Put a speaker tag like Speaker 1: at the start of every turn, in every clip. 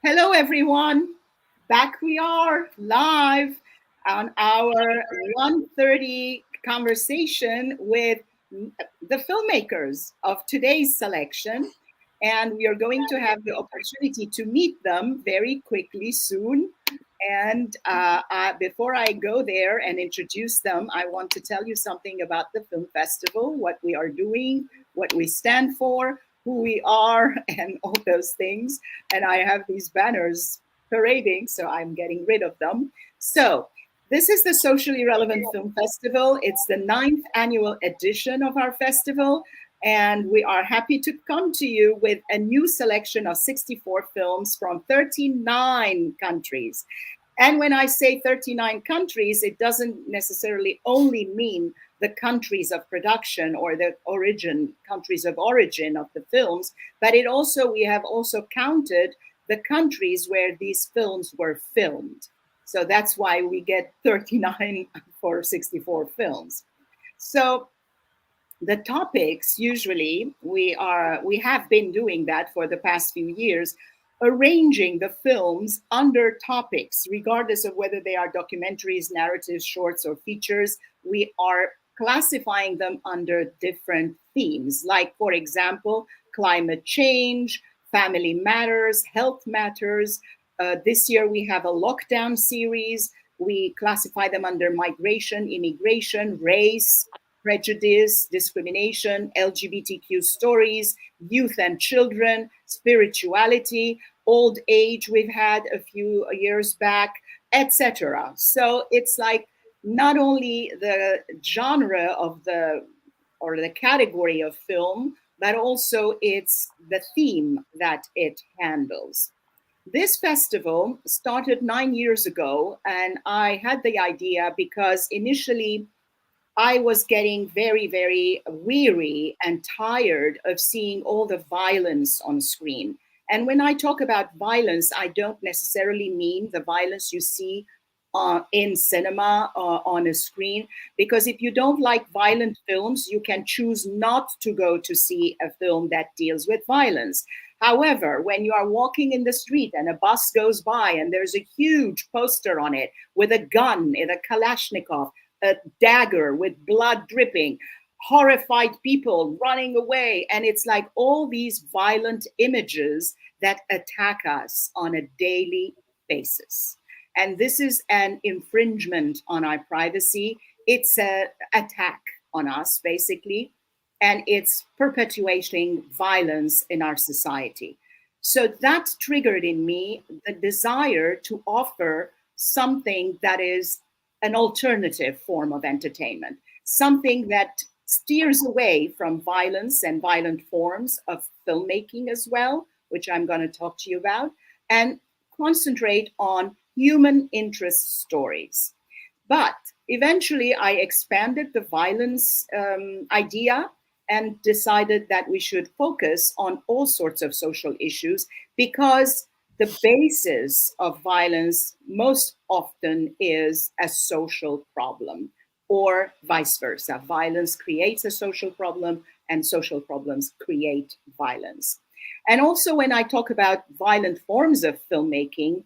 Speaker 1: Hello, everyone. Back we are live on our 1:30 conversation with the filmmakers of today's selection. And we are going to have the opportunity to meet them very quickly soon. And before I go there and introduce them, I want to tell you something about the film festival, what we are doing, what we stand for, who we are, and all those things. And I have these banners parading, so I'm getting rid of them. So, this is the Socially Relevant Film Festival. It's the 9th annual edition of our festival. And we are happy to come to you with a new selection of 64 films from 39 countries. And when I say 39 countries, it doesn't necessarily only mean the countries of production or the countries of origin of the films, but we have also counted the countries where these films were filmed. So that's why we get 39 for 64 films. So the topics, usually we have been doing that for the past few years, arranging the films under topics, regardless of whether they are documentaries, narratives, shorts, or features. We are classifying them under different themes, like, for example, climate change, family matters, health matters. This year we have a lockdown series. We classify them under migration, immigration, race, prejudice, discrimination, LGBTQ stories, youth and children, spirituality, old age we've had a few years back, etc. So it's like not only the genre of the or the category of film, but also it's the theme that it handles. This festival started 9 years ago, and I had the idea because initially I was getting very, very weary and tired of seeing all the violence on screen. And when I talk about violence, I don't necessarily mean the violence you see in cinema on a screen, because if you don't like violent films, you can choose not to go to see a film that deals with violence. However, when you are walking in the street and a bus goes by and there's a huge poster on it with a gun, in a Kalashnikov, a dagger with blood dripping, horrified people running away. And it's like all these violent images that attack us on a daily basis. And this is an infringement on our privacy. It's an attack on us, basically. And it's perpetuating violence in our society. So that triggered in me the desire to offer something that is an alternative form of entertainment, something that steers away from violence and violent forms of filmmaking as well, which I'm going to talk to you about, and concentrate on human interest stories. But eventually, I expanded the violence idea and decided that we should focus on all sorts of social issues, because the basis of violence most often is a social problem, or vice versa. Violence creates a social problem, and social problems create violence. And also, when I talk about violent forms of filmmaking,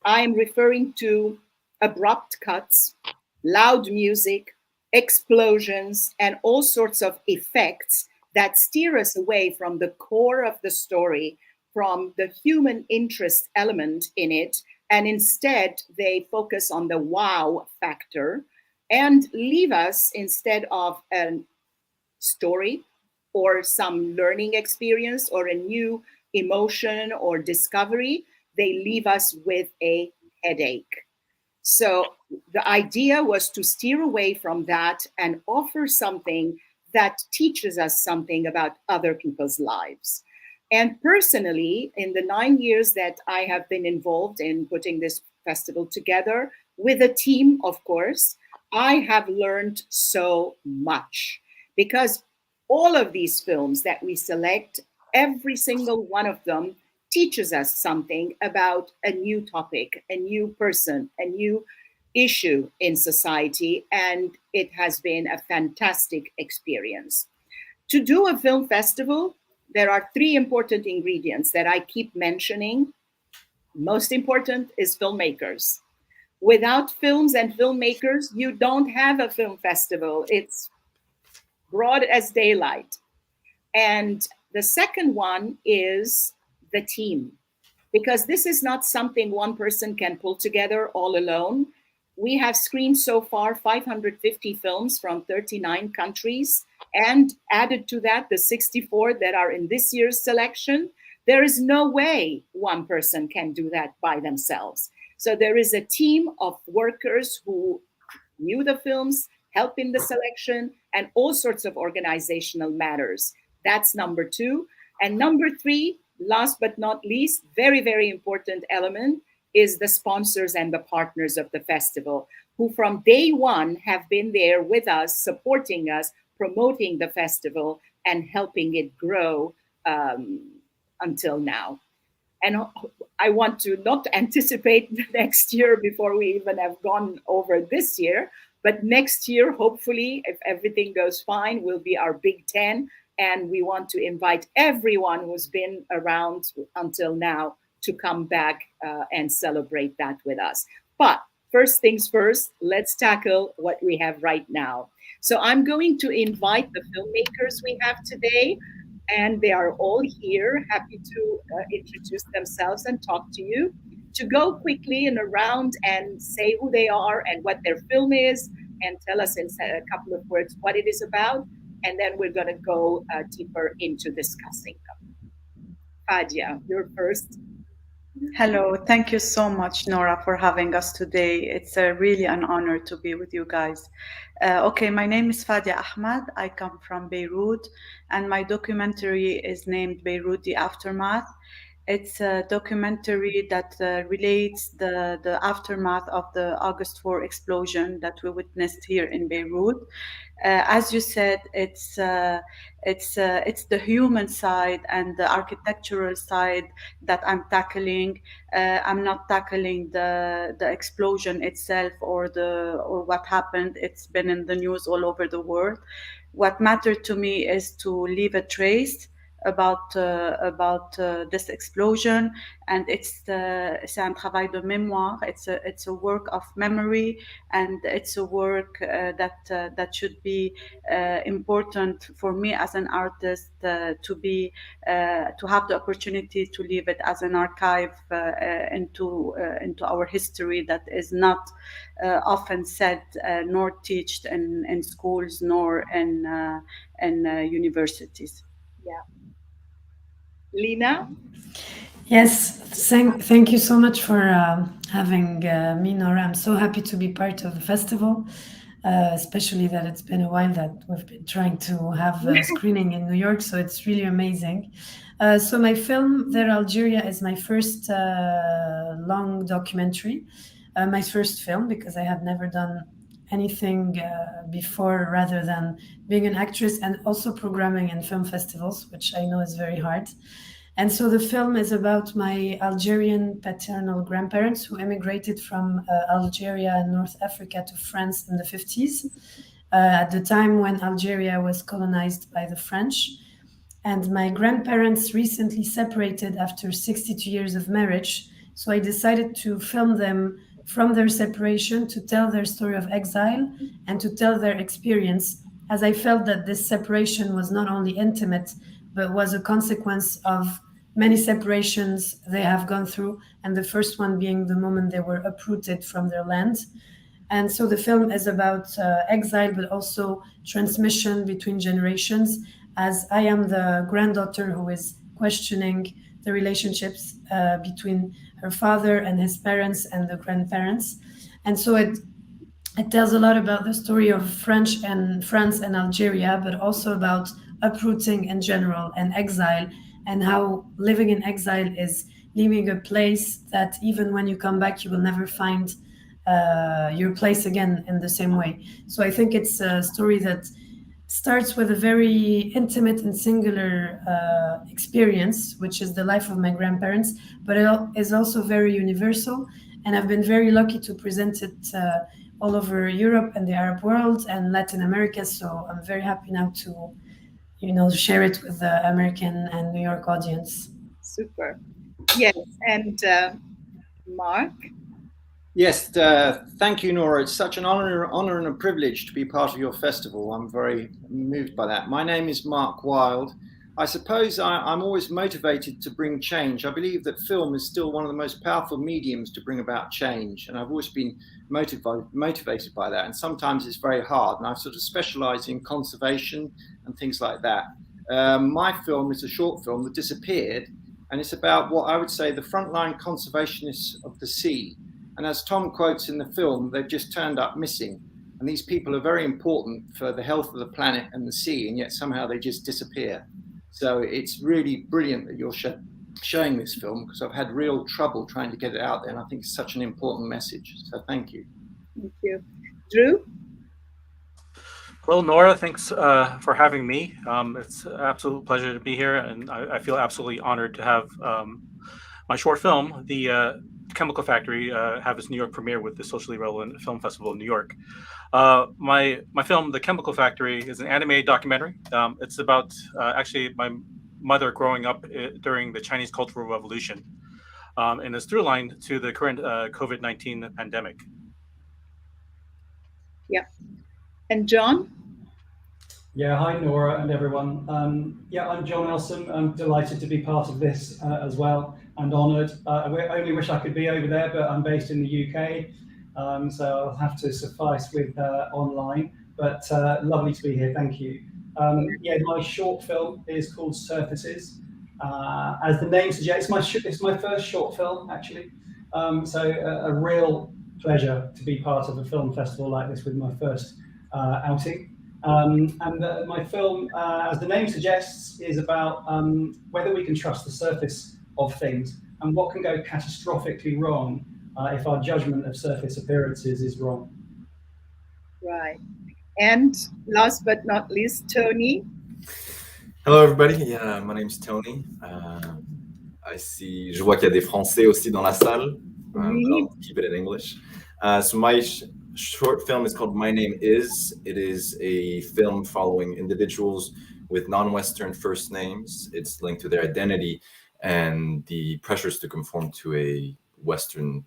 Speaker 1: I am referring to abrupt cuts, loud music, explosions, and all sorts of effects that steer us away from the core of the story, from the human interest element in it, and instead they focus on the wow factor and leave us, instead of a story or some learning experience or a new emotion or discovery, they leave us with a headache. So the idea was to steer away from that and offer something that teaches us something about other people's lives. And personally, in the 9 years that I have been involved in putting this festival together with a team, of course, I have learned so much, because all of these films that we select, every single one of them teaches us something about a new topic, a new person, a new issue in society, and it has been a fantastic experience. To do a film festival, there are three important ingredients that I keep mentioning. Most important is filmmakers. Without films and filmmakers, you don't have a film festival. It's broad as daylight. And the second one is the team, because this is not something one person can pull together all alone. We have screened so far 550 films from 39 countries, and added to that the 64 that are in this year's selection. There is no way one person can do that by themselves. So there is a team of workers who view the films, help in the selection, and all sorts of organizational matters. That's number two. And number three, last but not least, very, very important element is the sponsors and the partners of the festival, who from day one have been there with us, supporting us, promoting the festival, and helping it grow until now. And I want to not anticipate the next year before we even have gone over this year, but next year, hopefully, if everything goes fine, will be our Big 10. And we want to invite everyone who's been around until now to come back and celebrate that with us. But first things first, let's tackle what we have right now. So I'm going to invite the filmmakers we have today, and they are all here, happy to introduce themselves and talk to you, to go quickly in a round and say who they are and what their film is, and tell us in a couple of words what it is about, and then we're going to go deeper into discussing them. Fadia, you're first.
Speaker 2: Hello, thank you so much, Nora, for having us today. It's really an honor to be with you guys. Okay, my name is Fadia Ahmad. I come from Beirut, and my documentary is named Beirut the Aftermath. It's a documentary that relates the aftermath of the August 4 explosion that we witnessed here in Beirut. As you said, it's the human side and the architectural side that I'm tackling. I'm not tackling the explosion itself or what happened. It's been in the news all over the world. What mattered to me is to leave a trace about this explosion, and c'est un travail de mémoire. It's a work of memory, and it's a work that should be important for me as an artist to have the opportunity to leave it as an archive into our history that is not often said nor taught in schools nor in universities.
Speaker 1: Yeah. Lina?
Speaker 3: Yes, thank you so much for having me, Nora. I'm so happy to be part of the festival, especially that it's been a while that we've been trying to have a screening in New York, so it's really amazing. So my film, There Algeria, is my first long documentary, my first film, because I had never done anything before rather than being an actress and also programming in film festivals, which I know is very hard. And so the film is about my Algerian paternal grandparents who emigrated from Algeria and North Africa to France in the 50s, at the time when Algeria was colonized by the French. And my grandparents recently separated after 62 years of marriage. So I decided to film them from their separation, to tell their story of exile and to tell their experience, as I felt that this separation was not only intimate, but was a consequence of many separations they have gone through, and the first one being the moment they were uprooted from their land. And so the film is about exile, but also transmission between generations, as I am the granddaughter who is questioning the relationships between her father and his parents and the grandparents. And so it tells a lot about the story of France and Algeria, but also about uprooting in general and exile, and how living in exile is leaving a place that even when you come back, you will never find your place again in the same way. So I think it's a story that starts with a very intimate and singular experience, which is the life of my grandparents, but it is also very universal. And I've been very lucky to present it all over Europe and the Arab world and Latin America. So I'm very happy now to, share it with the American and New York audience.
Speaker 1: Super. Yes, and Mark?
Speaker 4: Yes, thank you, Nora. It's such an honor and a privilege to be part of your festival. I'm very moved by that. My name is Mark Wilde. I suppose I'm always motivated to bring change. I believe that film is still one of the most powerful mediums to bring about change, and I've always been motivated by that. And sometimes it's very hard, and I sort of specialize in conservation and things like that. My film is a short film that disappeared, and it's about what I would say the frontline conservationists of the sea. And as Tom quotes in the film, they've just turned up missing. And these people are very important for the health of the planet and the sea, and yet somehow they just disappear. So it's really brilliant that you're showing this film, because I've had real trouble trying to get it out there, and I think it's such an important message. So thank you.
Speaker 1: Thank you. Drew?
Speaker 5: Hello, Nora. Thanks for having me. It's an absolute pleasure to be here, and I feel absolutely honored to have my short film, The Chemical Factory, have its New York premiere with the Socially Relevant Film Festival in New York. My film, The Chemical Factory, is an animated documentary. It's about actually my mother growing up during the Chinese Cultural Revolution, and is through line to the current COVID-19 pandemic.
Speaker 1: Yeah. And Jon?
Speaker 6: Yeah, hi Nora and everyone. Yeah, I'm Jon Elsom. I'm delighted to be part of this as well, and honoured. I only wish I could be over there, but I'm based in the UK, so I'll have to suffice with online. But lovely to be here. Thank you. Yeah, my short film is called Surfaces. As the name suggests, it's my first short film actually. So a real pleasure to be part of a film festival like this with my first outing. My film, as the name suggests, is about whether we can trust the surface of things and what can go catastrophically wrong if our judgment of surface appearances is wrong.
Speaker 1: Right. And last but not least, Tony.
Speaker 7: Hello everybody, yeah, my name's Tony. Je vois qu'il y a des Français aussi dans la salle. I'll keep it in English. So my short film is called My Name Is. It is a film following individuals with non-Western first names. It's linked to their identity and the pressures to conform to the Western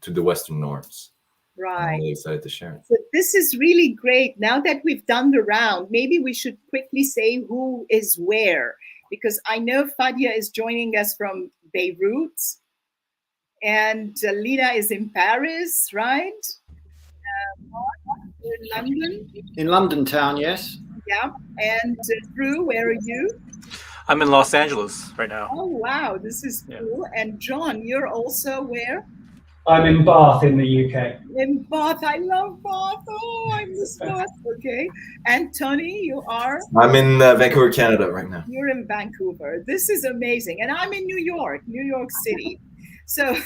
Speaker 7: norms.
Speaker 1: Right.
Speaker 7: I'm really excited to share it.
Speaker 1: So this is really great. Now that we've done the round, maybe we should quickly say who is where, because I know Fadia is joining us from Beirut, and Lina is in Paris, right? In London.
Speaker 4: In London town, yes.
Speaker 1: Yeah. And Drew, where are you?
Speaker 5: I'm in Los Angeles right now.
Speaker 1: Oh, wow. This is cool. Yeah. And Jon, you're also where?
Speaker 6: I'm in Bath in the UK.
Speaker 1: In Bath. I love Bath. Oh, I miss Bath. Okay. And Tony, you are?
Speaker 7: I'm in Vancouver, Canada right now.
Speaker 1: You're in Vancouver. This is amazing. And I'm in New York City. So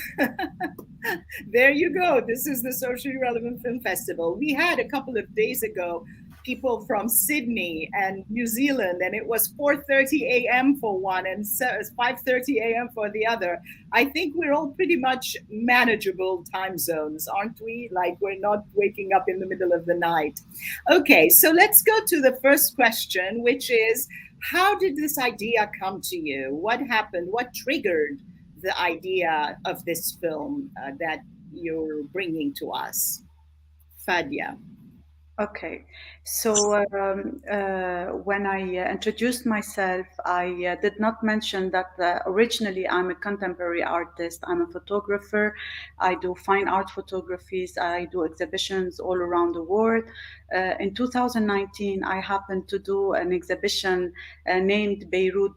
Speaker 1: there you go. This is the Socially Relevant Film Festival. We had a couple of days ago people from Sydney and New Zealand, and it was 4:30 a.m. for one and 5:30 a.m. for the other. I think we're all pretty much manageable time zones, aren't we? Like we're not waking up in the middle of the night. Okay, so let's go to the first question, which is, how did this idea come to you? What happened? What triggered the idea of this film that you're bringing to us? Fadia.
Speaker 2: Okay, so when I introduced myself, I did not mention that originally I'm a contemporary artist. I'm a photographer. I do fine art photographies. I do exhibitions all around the world. In 2019, I happened to do an exhibition named Beirut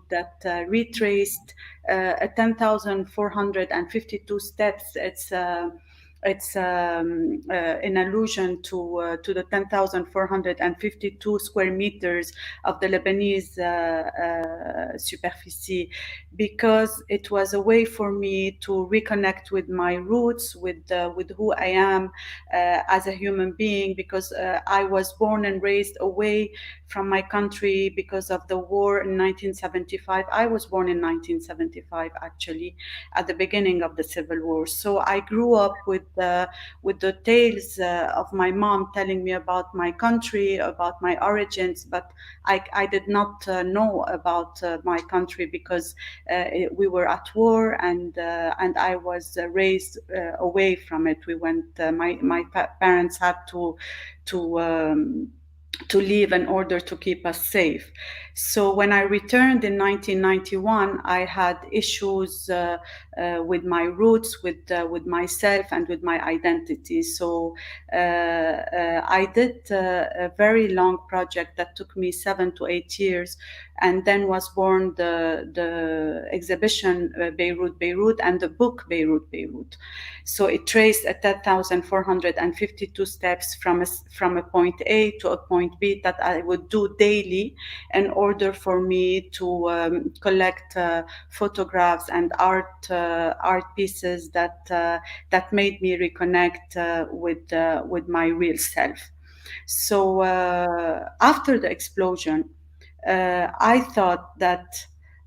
Speaker 2: that retraced 10,452 steps. It's in allusion to the 10,452 square meters of the Lebanese superficie, because it was a way for me to reconnect with my roots, with who I am as a human being, because I was born and raised away from my country because of the war in 1975. I was born in 1975, actually, at the beginning of the Civil War. So I grew up with the tales of my mom telling me about my country, about my origins, but I did not know about my country because we were at war, and I was raised away from it. We went. My parents had to leave in order to keep us safe. So when I returned in 1991, I had issues with my roots, with myself, and with my identity. So I did a very long project that took me 7 to 8 years, and then was born the exhibition Beirut, and the book Beirut. So it traced 10,452 steps from a point A to a point B that I would do daily in order for me to collect photographs and art pieces that made me reconnect with my real self. So after the explosion, I thought that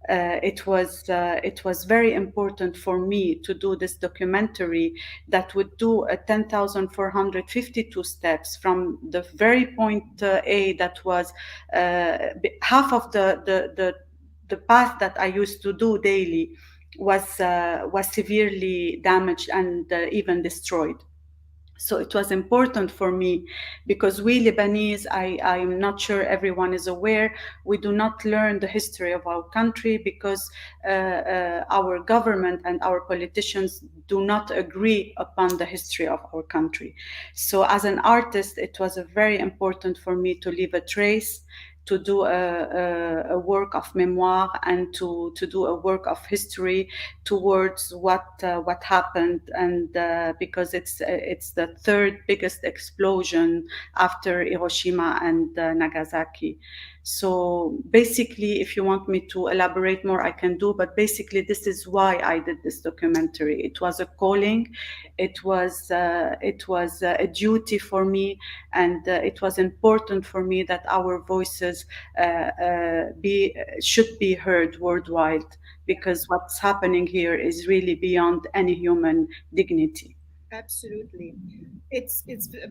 Speaker 2: it was very important for me to do this documentary that would do a 10,452 steps from the very point A that was half of the path that I used to do daily was severely damaged and even destroyed. So it was important for me because we Lebanese, I'm not sure everyone is aware, we do not learn the history of our country because our government and our politicians do not agree upon the history of our country. So as an artist, it was very important for me to leave a trace, to do a work of memoir, and to do a work of history towards what happened, and because it's the third biggest explosion after Hiroshima and Nagasaki. So basically, if you want me to elaborate more, I can do, but basically this is why I did this documentary. It was a calling, it was a duty for me, and it was important for me that our voices should be heard worldwide, because what's happening here is really beyond any human dignity.
Speaker 1: Absolutely. It's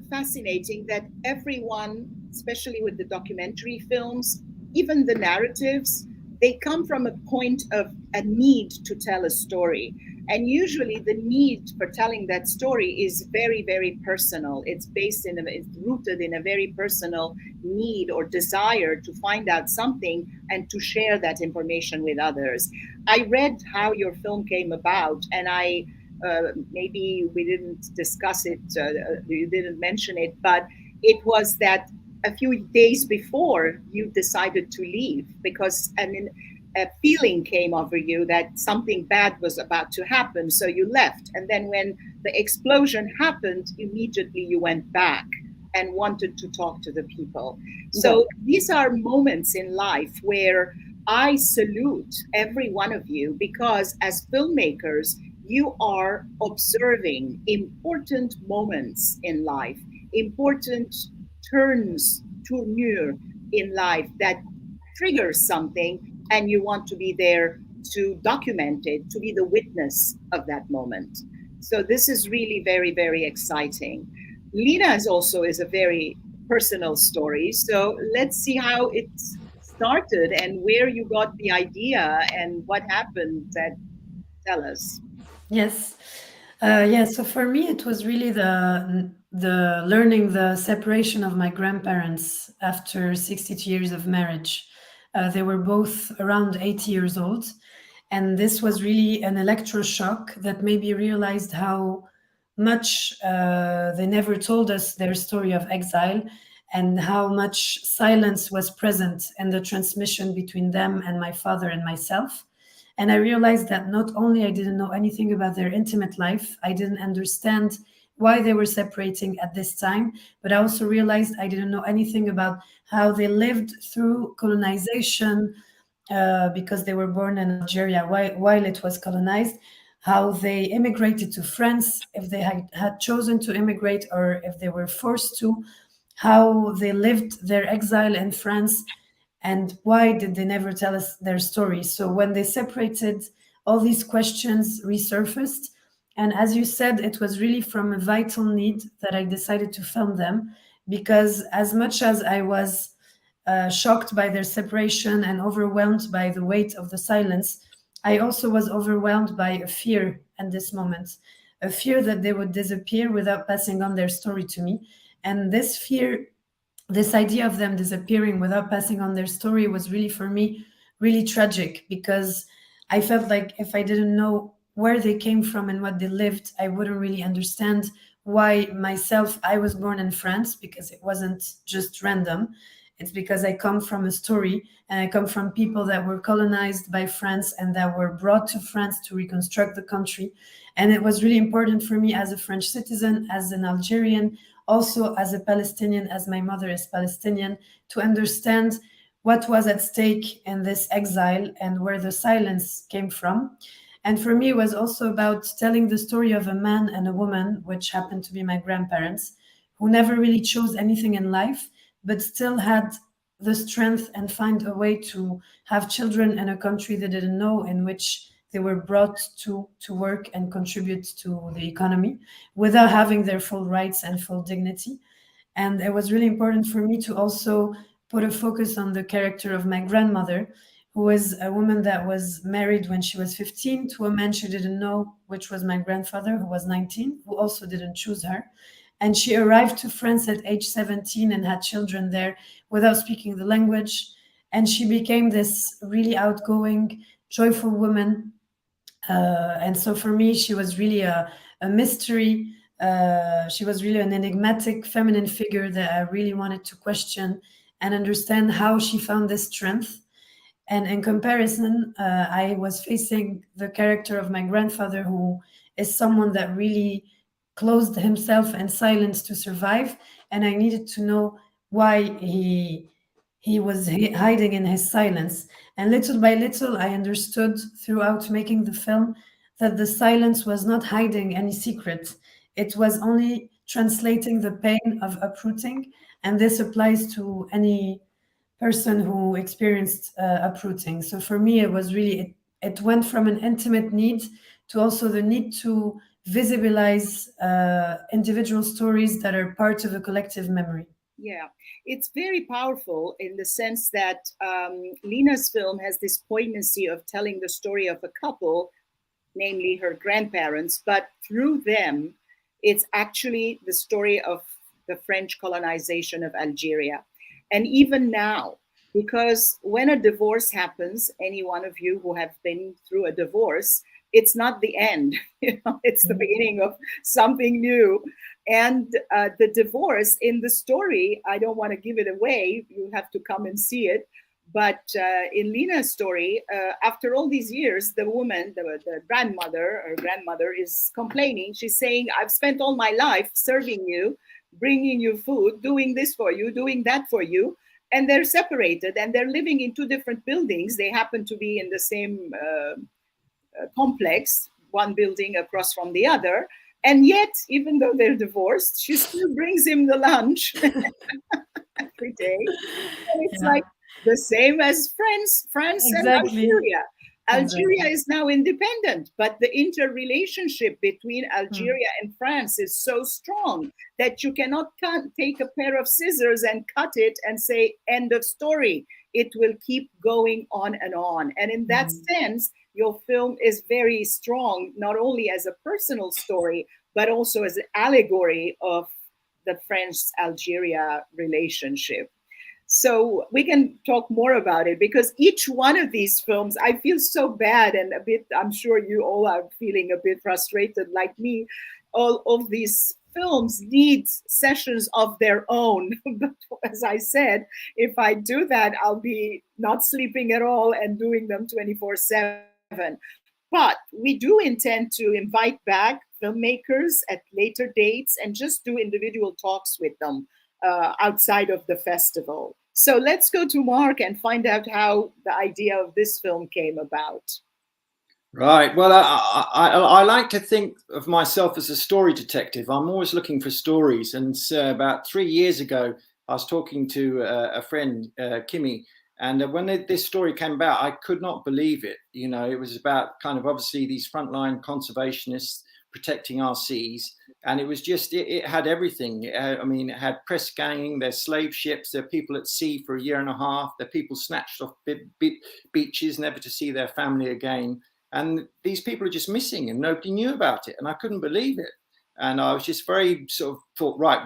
Speaker 1: fascinating that everyone, especially with the documentary films, even the narratives, they come from a point of a need to tell a story. And usually the need for telling that story is very, very personal. It's rooted in a very personal need or desire to find out something and to share that information with others. I read how your film came about, and maybe we didn't discuss it, you didn't mention it, but it was that a few days before you decided to leave because a feeling came over you that something bad was about to happen, so you left. And then when the explosion happened, immediately you went back and wanted to talk to the people. So these are moments in life where I salute every one of you, because as filmmakers, you are observing important moments in life, important tournure in life that triggers something, and you want to be there to document it, to be the witness of that moment. So this is really very, very exciting. Lina is a very personal story. So let's see how it started and where you got the idea and what happened. Tell us.
Speaker 3: Yes. So for me, it was really the learning the separation of my grandparents after 62 years of marriage. They were both around 80 years old. And this was really an electroshock that made me realize how much they never told us their story of exile, and how much silence was present in the transmission between them and my father and myself. And I realized that not only I didn't know anything about their intimate life, I didn't understand why they were separating at this time, but I also realized I didn't know anything about how they lived through colonization, because they were born in Algeria while it was colonized, how they immigrated to France, if they had chosen to immigrate or if they were forced to, how they lived their exile in France, and why did they never tell us their story. So when they separated, all these questions resurfaced, And as you said, it was really from a vital need that I decided to film them, because as much as I was shocked by their separation and overwhelmed by the weight of the silence, I also was overwhelmed by a fear at this moment, a fear that they would disappear without passing on their story to me. And this fear, this idea of them disappearing without passing on their story, was really, for me, really tragic, because I felt like if I didn't know where they came from and what they lived, I wouldn't really understand why myself, I was born in France, because it wasn't just random. It's because I come from a story, and I come from people that were colonized by France and that were brought to France to reconstruct the country. And it was really important for me as a French citizen, as an Algerian, also as a Palestinian, as my mother is Palestinian, to understand what was at stake in this exile and where the silence came from. And for me, it was also about telling the story of a man and a woman, which happened to be my grandparents, who never really chose anything in life, but still had the strength and find a way to have children in a country they didn't know, in which they were brought to work and contribute to the economy without having their full rights and full dignity. And it was really important for me to also put a focus on the character of my grandmother, who was a woman that was married when she was 15 to a man she didn't know, which was my grandfather, who was 19, who also didn't choose her. And she arrived to France at age 17 and had children there without speaking the language. And she became this really outgoing, joyful woman. And so for me, she was really a mystery. She was really an enigmatic feminine figure that I really wanted to question and understand how she found this strength. And in comparison, I was facing the character of my grandfather, who is someone that really closed himself in silence to survive. And I needed to know why he was hiding in his silence. And little by little, I understood throughout making the film that the silence was not hiding any secret. It was only translating the pain of uprooting. And this applies to any person who experienced uprooting. So for me, it was really, it went from an intimate need to also the need to visibilize individual stories that are part of a collective memory.
Speaker 1: Yeah, it's very powerful in the sense that Lina's film has this poignancy of telling the story of a couple, namely her grandparents, but through them, it's actually the story of the French colonization of Algeria. And even now, because when a divorce happens, any one of you who have been through a divorce, it's not the end, it's the beginning of something new. And the divorce in the story, I don't want to give it away, you have to come and see it. But in Lina's story, after all these years, the woman, the grandmother, her grandmother is complaining. She's saying, I've spent all my life serving you, bringing you food, doing this for you, doing that for you. And they're separated and they're living in two different buildings. They happen to be in the same complex, one building across from the other. And yet, even though they're divorced, she still brings him the lunch every day. And it's like the same as France and Algeria. Algeria is now independent, but the interrelationship between Algeria and France is so strong that you cannot take a pair of scissors and cut it and say, end of story. It will keep going on and on. And in that sense, your film is very strong, not only as a personal story, but also as an allegory of the French-Algeria relationship. So we can talk more about it, because each one of these films, I feel so bad and a bit, I'm sure you all are feeling a bit frustrated like me. All of these films need sessions of their own. But as I said, if I do that, I'll be not sleeping at all and doing them 24/7. But we do intend to invite back filmmakers at later dates and just do individual talks with them outside of the festival. So let's go to Mark and find out how the idea of this film came about.
Speaker 4: Right. Well, I like to think of myself as a story detective. I'm always looking for stories. And about 3 years ago, I was talking to a friend, Kimmy, and when this story came about, I could not believe it. You know, it was about kind of obviously these frontline conservationists protecting our seas. And it was just, it had everything. It had press ganging, there's slave ships, there are people at sea for a year and a half, there are people snatched off beaches, never to see their family again. And these people are just missing and nobody knew about it. And I couldn't believe it. And I was just very sort of thought, right,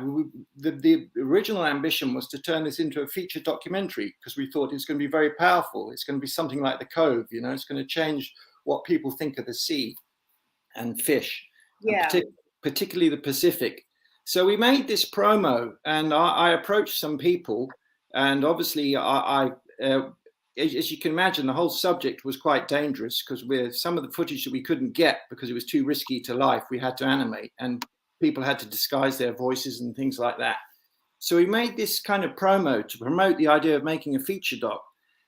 Speaker 4: the original ambition was to turn this into a feature documentary because we thought it's going to be very powerful. It's going to be something like The Cove, it's going to change what people think of the sea and fish.
Speaker 1: Yeah.
Speaker 4: And particularly the Pacific. So we made this promo, and I approached some people, and obviously as you can imagine, the whole subject was quite dangerous because with some of the footage that we couldn't get because it was too risky to life, we had to animate, and people had to disguise their voices and things like that. So we made this kind of promo to promote the idea of making a feature doc.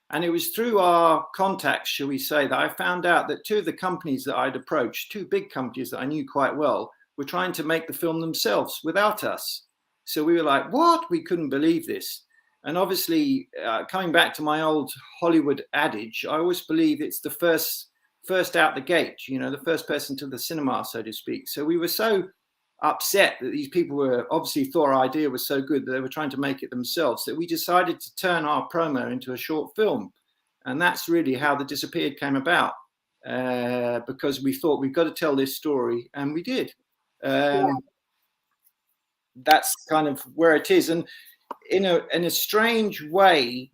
Speaker 4: And it was through our contacts, shall we say, that I found out that two of the companies that I'd approached, two big companies that I knew quite well, were trying to make the film themselves without us. So we were like, what? We couldn't believe this. And obviously, coming back to my old Hollywood adage, I always believe it's the first out the gate, the first person to the cinema, so to speak. So we were so upset that these people were obviously thought our idea was so good that they were trying to make it themselves, that we decided to turn our promo into a short film. And that's really how The Disappeared came about, because we thought we've got to tell this story, and we did. That's kind of where it is. And in a strange way,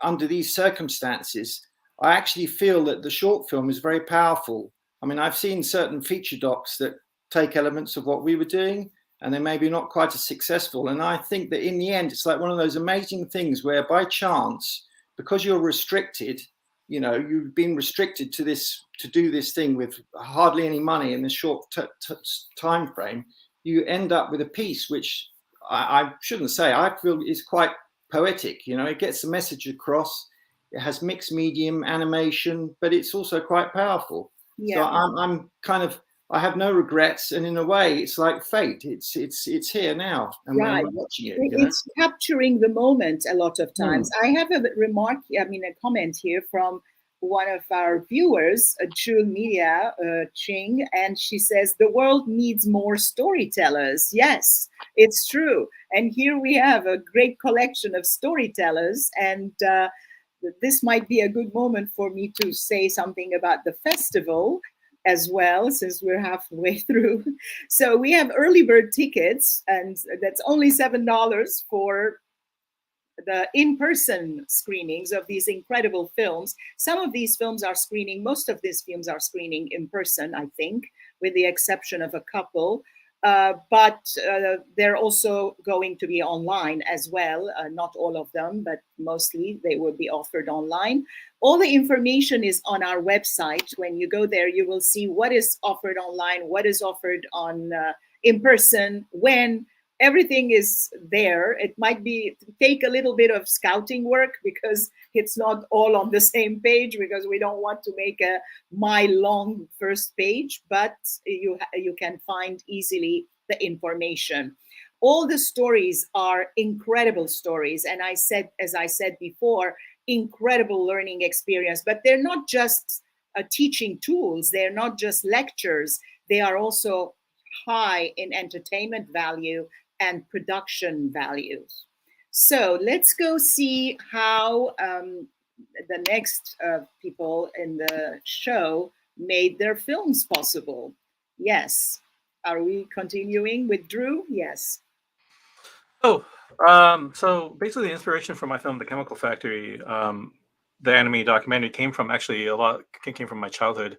Speaker 4: under these circumstances, I actually feel that the short film is very powerful. I mean, I've seen certain feature docs that take elements of what we were doing, and they may be not quite as successful. And I think that in the end, it's like one of those amazing things where by chance, because you're restricted, you've been restricted to do this thing with hardly any money in this short time frame, you end up with a piece which I shouldn't say, I feel is quite poetic. It gets the message across. It has mixed medium animation, but it's also quite powerful. Yeah. So I'm kind of, I have no regrets, and in a way, it's like fate. It's here now, and we're watching it.
Speaker 1: It's capturing the moment a lot of times. I have a remark, a comment here from one of our viewers, Jewel Media, Ching, and she says, the world needs more storytellers. Yes, it's true. And here we have a great collection of storytellers, and this might be a good moment for me to say something about the festival as well, since we're halfway through. So we have early bird tickets, and that's only $7 for the in-person screenings of these incredible films. Some of these films are screening, most of these films are screening in person, I think, with the exception of a couple. But they're also going to be online as well. Not all of them, but mostly they will be offered online. All the information is on our website. When you go there, you will see what is offered online, what is offered on in person, when. Everything is there. It might take a little bit of scouting work because it's not all on the same page, because we don't want to make a mile-long first page, but you can find easily the information. All the stories are incredible stories, and as I said before, incredible learning experience. But they're not just teaching tools. They're not just lectures. They are also high in entertainment value and production values. So let's go see how the next people in the show made their films possible. Yes. Are we continuing with Drew? Yes.
Speaker 5: So basically the inspiration for my film, The Chemical Factory, the anime documentary came from my childhood.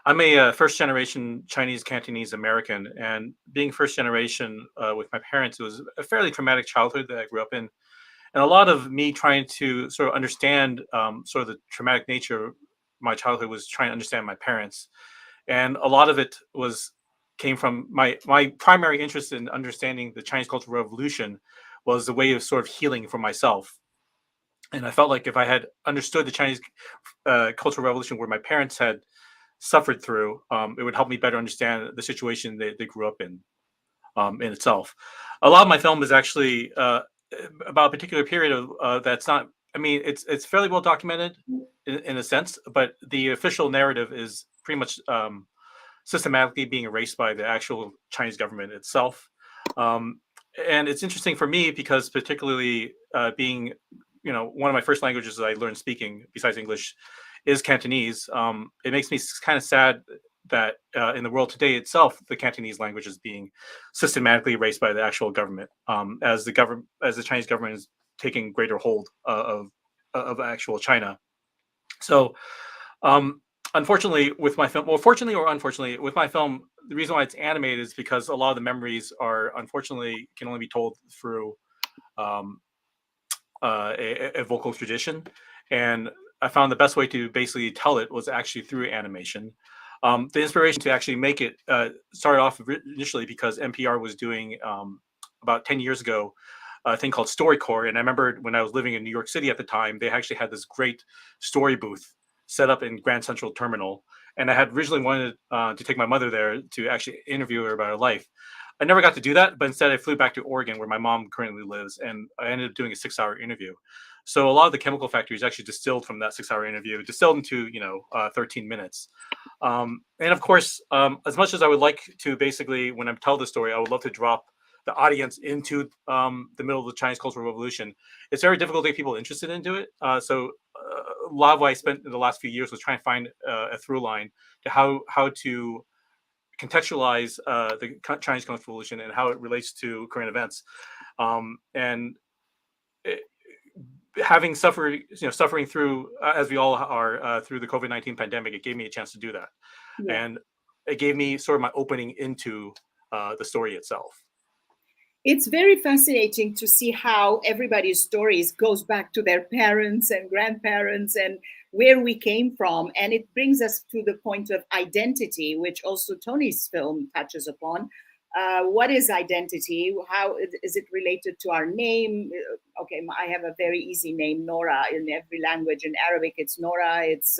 Speaker 5: I'm a first-generation Chinese Cantonese American, and being first-generation with my parents, it was a fairly traumatic childhood that I grew up in, and a lot of me trying to sort of understand sort of the traumatic nature of my childhood was trying to understand my parents, and a lot of it came from my primary interest in understanding the Chinese Cultural Revolution was a way of sort of healing for myself. And I felt like if I had understood the Chinese Cultural Revolution where my parents had suffered through, it would help me better understand the situation they grew up in itself. A lot of my film is actually about a particular period of that's not. I mean, it's fairly well documented in a sense, but the official narrative is pretty much systematically being erased by the actual Chinese government itself. And it's interesting for me because particularly being, one of my first languages that I learned speaking besides English is Cantonese. It makes me kind of sad that in the world today itself, the Cantonese language is being systematically erased by the actual government, as the Chinese government is taking greater hold of actual China. So, unfortunately, with my film, well, fortunately or unfortunately, with my film, the reason why it's animated is because a lot of the memories are unfortunately can only be told through a vocal tradition, and I found the best way to basically tell it was actually through animation. The inspiration to actually make it started off initially because NPR was doing about 10 years ago a thing called StoryCorps, and I remember when I was living in New York City at the time, they actually had this great story booth set up in Grand Central Terminal, and I had originally wanted to take my mother there to actually interview her about her life. I never got to do that, but instead I flew back to Oregon where my mom currently lives, and I ended up doing a 6-hour interview. So a lot of the chemical factories actually distilled from that 6-hour interview, distilled into 13 minutes. And of course, as much as I would like to basically, when I tell the story, I would love to drop the audience into the middle of the Chinese Cultural Revolution. It's very difficult to get people interested into it. So a lot of what I spent in the last few years was trying to find a through line to how to contextualize the Chinese Cultural Revolution and how it relates to current events. Having suffered, suffering through, as we all are, through the COVID-19 pandemic, it gave me a chance to do that. Yeah. And it gave me sort of my opening into the story itself.
Speaker 1: It's very fascinating to see how everybody's stories goes back to their parents and grandparents and where we came from. And it brings us to the point of identity, which also Tony's film touches upon. What is identity? How is it related to our name? Okay, I have a very easy name, Nora, in every language. In Arabic, it's Nora, it's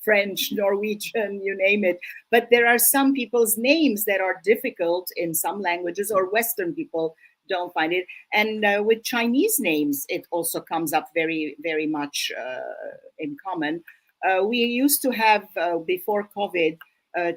Speaker 1: French, Norwegian, you name it. But there are some people's names that are difficult in some languages, or Western people don't find it. And with Chinese names, it also comes up very, very much in common. We used to have, before COVID,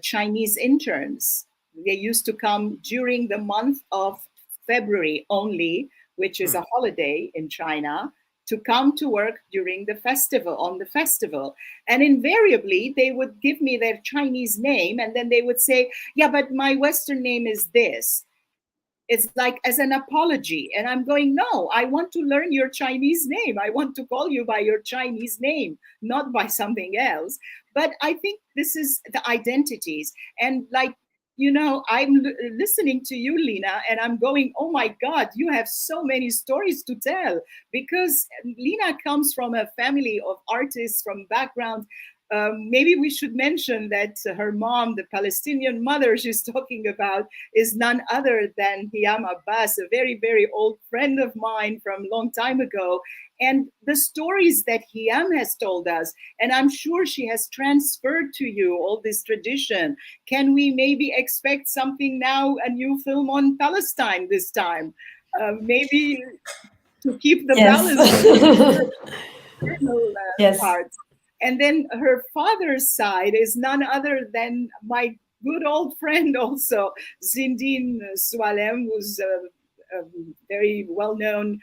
Speaker 1: Chinese interns. They used to come during the month of February only, which is a holiday in China, to come to work during the festival, on the festival. And invariably, they would give me their Chinese name, and then they would say, yeah, but my Western name is this. It's like as an apology. And I'm going, no, I want to learn your Chinese name. I want to call you by your Chinese name, not by something else. But I think this is the identities. And like, I'm listening to you, Lina, and I'm going, oh my God, you have so many stories to tell, because Lina comes from a family of artists from background. Maybe we should mention that her mom, the Palestinian mother she's talking about, is none other than Hiam Abbas, a very, very old friend of mine from a long time ago. And the stories that Hiam has told us, and I'm sure she has transferred to you all this tradition. Can we maybe expect something now, a new film on Palestine this time? Maybe to keep the balance.
Speaker 3: Yes.
Speaker 1: Part. And then her father's side is none other than my good old friend also, Zindine Soualem, who's a very well-known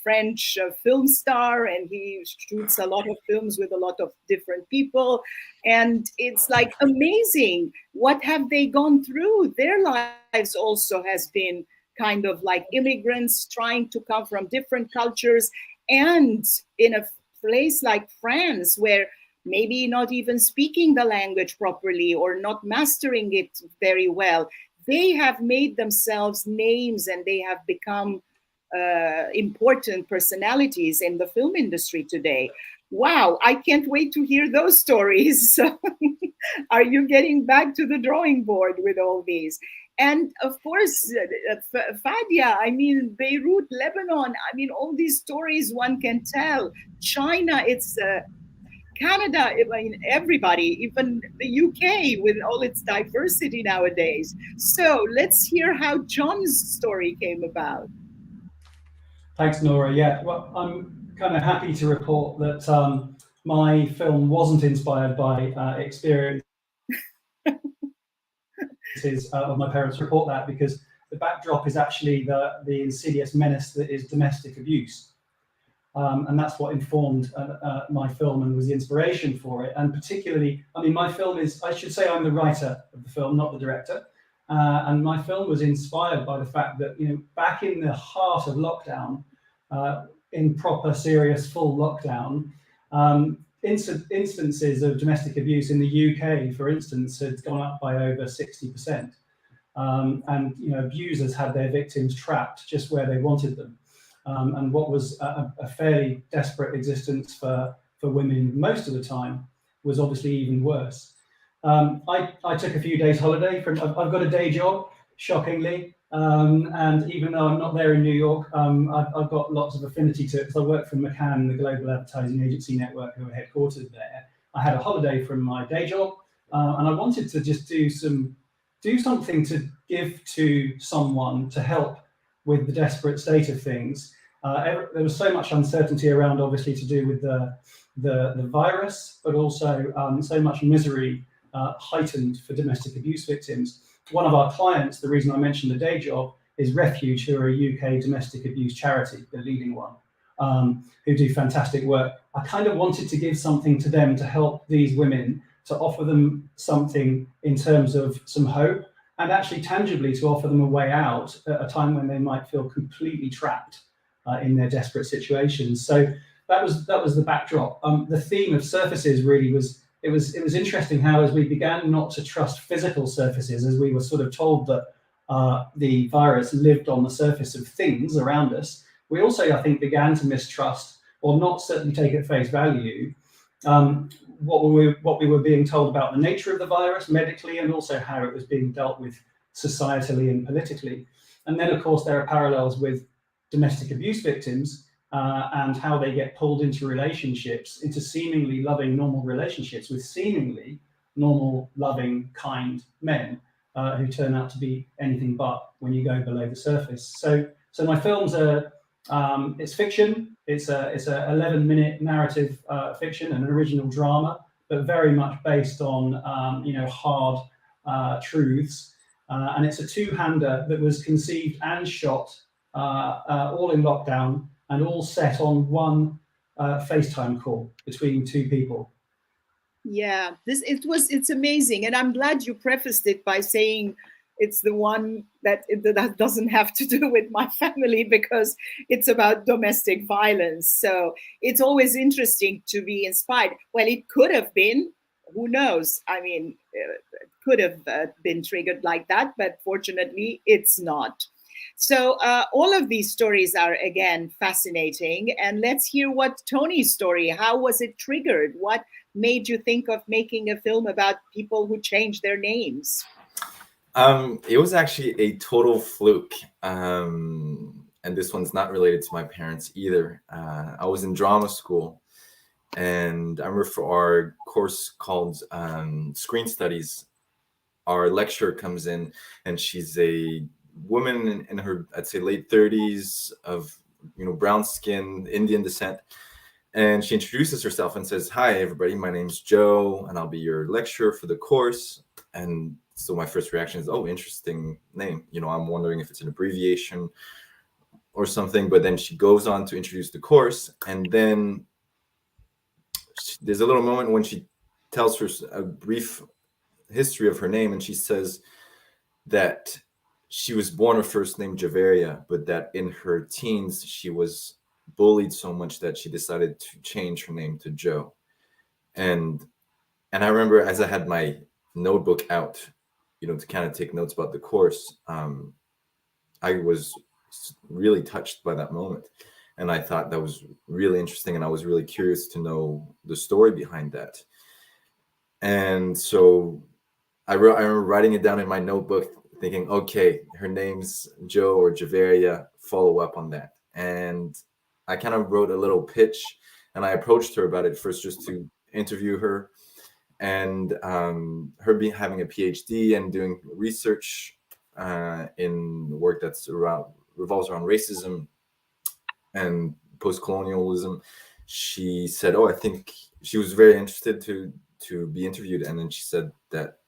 Speaker 1: French film star, and he shoots a lot of films with a lot of different people. And it's like amazing. What have they gone through? Their lives also has been kind of like immigrants trying to come from different cultures, and in a place like France, where maybe not even speaking the language properly or not mastering it very well, they have made themselves names and they have become important personalities in the film industry today. Wow, I can't wait to hear those stories. Are you getting back to the drawing board with all these? And of course, Fadia, I mean, Beirut, Lebanon, I mean, all these stories one can tell. China, it's Canada, I mean, everybody, even the UK with all its diversity nowadays. So let's hear how Jon's story came about.
Speaker 6: Thanks, Nora. Yeah, well, I'm kind of happy to report that my film wasn't inspired by experience of my parents report that, because the backdrop is actually the insidious menace that is domestic abuse. And that's what informed my film and was the inspiration for it. And particularly, I mean, my film is, I should say I'm the writer of the film, not the director. And my film was inspired by the fact that, you know, back in the heart of lockdown, in proper, serious, full lockdown, instances of domestic abuse in the UK, for instance, had gone up by over 60%. And, you know, abusers had their victims trapped just where they wanted them. And what was a fairly desperate existence for women most of the time was obviously even worse. I took a few days holiday from, I've got a day job, shockingly, and even though I'm not there in New York, I've got lots of affinity to it because I work for McCann, the global advertising agency network, who are headquartered there. I had a holiday from my day job, and I wanted to just do something to give to someone to help with the desperate state of things. There was so much uncertainty around, obviously, to do with the virus, but also so much misery heightened for domestic abuse victims. One of our clients, the reason I mentioned the day job, is Refuge, who are a UK domestic abuse charity, the leading one, who do fantastic work. I kind of wanted to give something to them to help these women, to offer them something in terms of some hope, and actually tangibly to offer them a way out at a time when they might feel completely trapped in their desperate situations. So that was the backdrop. The theme of surfaces really was, it was interesting how, as we began not to trust physical surfaces, as we were sort of told that the virus lived on the surface of things around us, we also, I think, began to mistrust, or not certainly take at face value, what we were being told about the nature of the virus medically, and also how it was being dealt with societally and politically. And then, of course, there are parallels with domestic abuse victims and how they get pulled into relationships, into seemingly loving, normal relationships with seemingly normal, loving, kind men who turn out to be anything but when you go below the surface. So my films are, it's fiction. It's a 11-minute narrative fiction, an original drama, but very much based on you know, hard truths. And it's a two-hander that was conceived and shot all in lockdown, and all set on one FaceTime call between two people.
Speaker 1: Yeah, it's amazing, and I'm glad you prefaced it by saying it's the one that doesn't have to do with my family, because it's about domestic violence. So it's always interesting to be inspired. Well, it could have been, who knows? I mean, it could have been triggered like that, but fortunately, it's not. So all of these stories are, again, fascinating. And let's hear what Tony's story, how was it triggered? What made you think of making a film about people who changed their names?
Speaker 7: It was actually a total fluke. And this one's not related to my parents either. I was in drama school, and I remember for our course called Screen Studies, our lecturer comes in, and she's a woman in her, I'd say, late 30s, of, you know, brown skin, Indian descent. And she introduces herself and says, "Hi, everybody, my name's Joe, and I'll be your lecturer for the course." And so my first reaction is, oh, interesting name. You know, I'm wondering if it's an abbreviation or something. But then she goes on to introduce the course. And then there's a little moment when she tells her a brief history of her name. And she says that she was born her first name Javeria, but that in her teens, she was bullied so much that she decided to change her name to Joe. And I remember, as I had my notebook out, you know, to kind of take notes about the course, I was really touched by that moment. And I thought that was really interesting. And I was really curious to know the story behind that. And so I remember writing it down in my notebook, thinking, okay, her name's Joe or Javeria, follow up on that. And I kind of wrote a little pitch, and I approached her about it first just to interview her. And her having a PhD and doing research in work that's revolves around racism and post-colonialism, she said, oh, I think she was very interested to be interviewed. And then she said that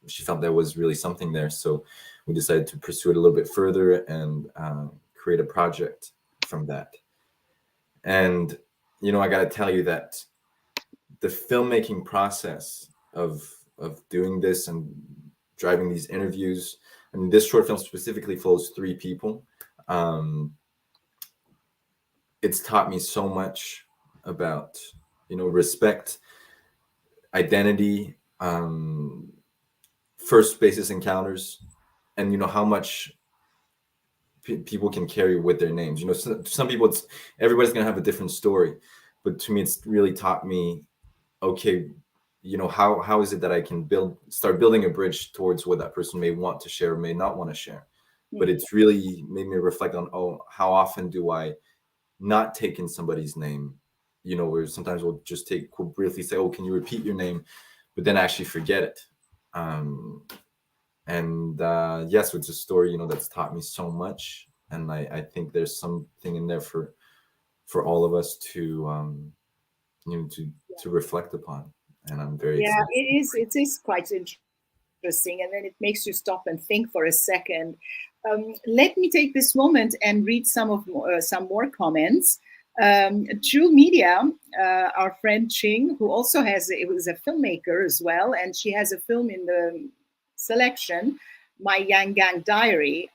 Speaker 7: she felt there was really something there. So we decided to pursue it a little bit further and create a project from that. And, I got to tell you that the filmmaking process of doing this and driving these interviews, and this short film specifically follows 3 people. It's taught me so much about, respect, identity, first basis encounters, and how much people can carry with their names. Some people, everybody's gonna have a different story, but to me, it's really taught me, okay, how is it that I can start building a bridge towards what that person may want to share or may not want to share. But it's really made me reflect on, how often do I not take in somebody's name, where sometimes we'll just briefly say, oh, can you repeat your name, but then actually forget it. Yes, it's a story, that's taught me so much. And I think there's something in there for all of us to, to reflect upon. And I'm very excited.
Speaker 1: It is quite interesting. And then it makes you stop and think for a second. Let me take this moment and read some more comments. Jewel Media, our friend Ching, who also was a filmmaker as well, and she has a film in the selection, My Yang Gang Diary.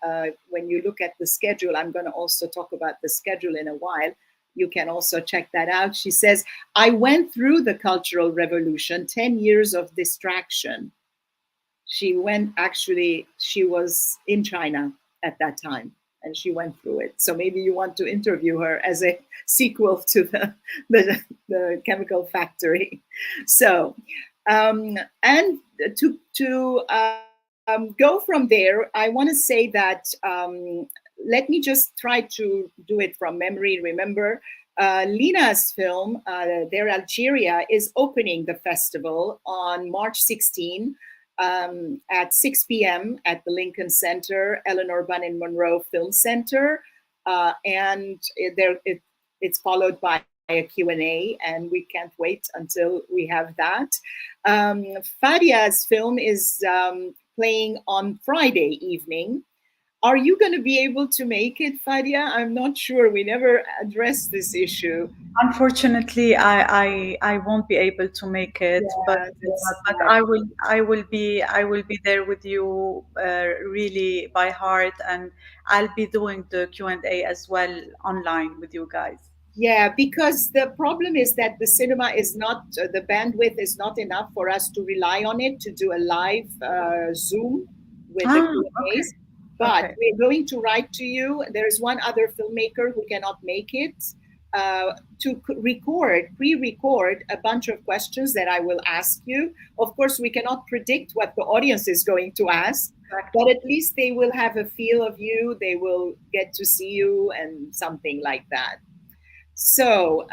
Speaker 1: When you look at the schedule, I'm going to also talk about the schedule in a while. You can also check that out. She says, I went through the Cultural Revolution, 10 years of distraction. She was in China at that time, and she went through it. So maybe you want to interview her as a sequel to the Chemical Factory. So, and to go from there, I want to say that, let me just try to do it from memory. Remember, Lina's film, Their Algeria, is opening the festival on March 16 at 6 p.m. at the Lincoln Center, Eleanor Bunin Monroe Film Center. And it's followed by a Q&A, and we can't wait until we have that. Fadia's film is playing on Friday evening. Are you going to be able to make it, Fadia? I'm not sure. We never addressed this issue.
Speaker 2: Unfortunately, I won't be able to make it, but I will be there with you, really by heart, and I'll be doing the Q&A as well online with you guys.
Speaker 1: Yeah, because the problem is that the cinema is not, the bandwidth is not enough for us to rely on it to do a live Zoom with the Q&As.
Speaker 2: Okay.
Speaker 1: But we're going to write to you. There's one other filmmaker who cannot make it to pre-record a bunch of questions that I will ask you. Of course, we cannot predict what the audience is going to ask, but at least they will have a feel of you. They will get to see you and something like that. So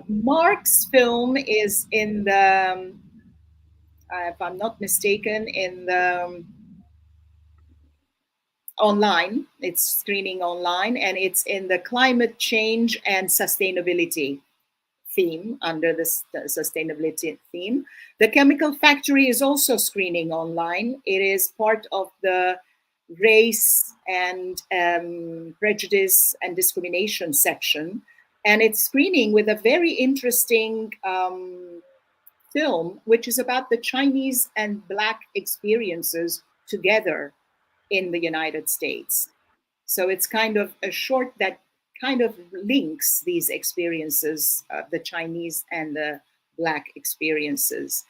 Speaker 1: Mark's film is in the, if I'm not mistaken, in the online. It's screening online, and it's in the climate change and sustainability theme, under the sustainability theme. The Chemical Factory is also screening online. It is part of the race and prejudice and discrimination section. And it's screening with a very interesting film, which is about the Chinese and Black experiences together in the United States. So it's kind of a short that kind of links these experiences, the Chinese and the Black experiences.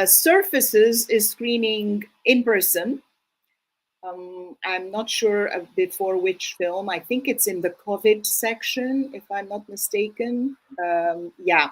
Speaker 1: Surfaces is screening in person. I'm not sure before which film. I think it's in the COVID section, if I'm not mistaken. Yeah,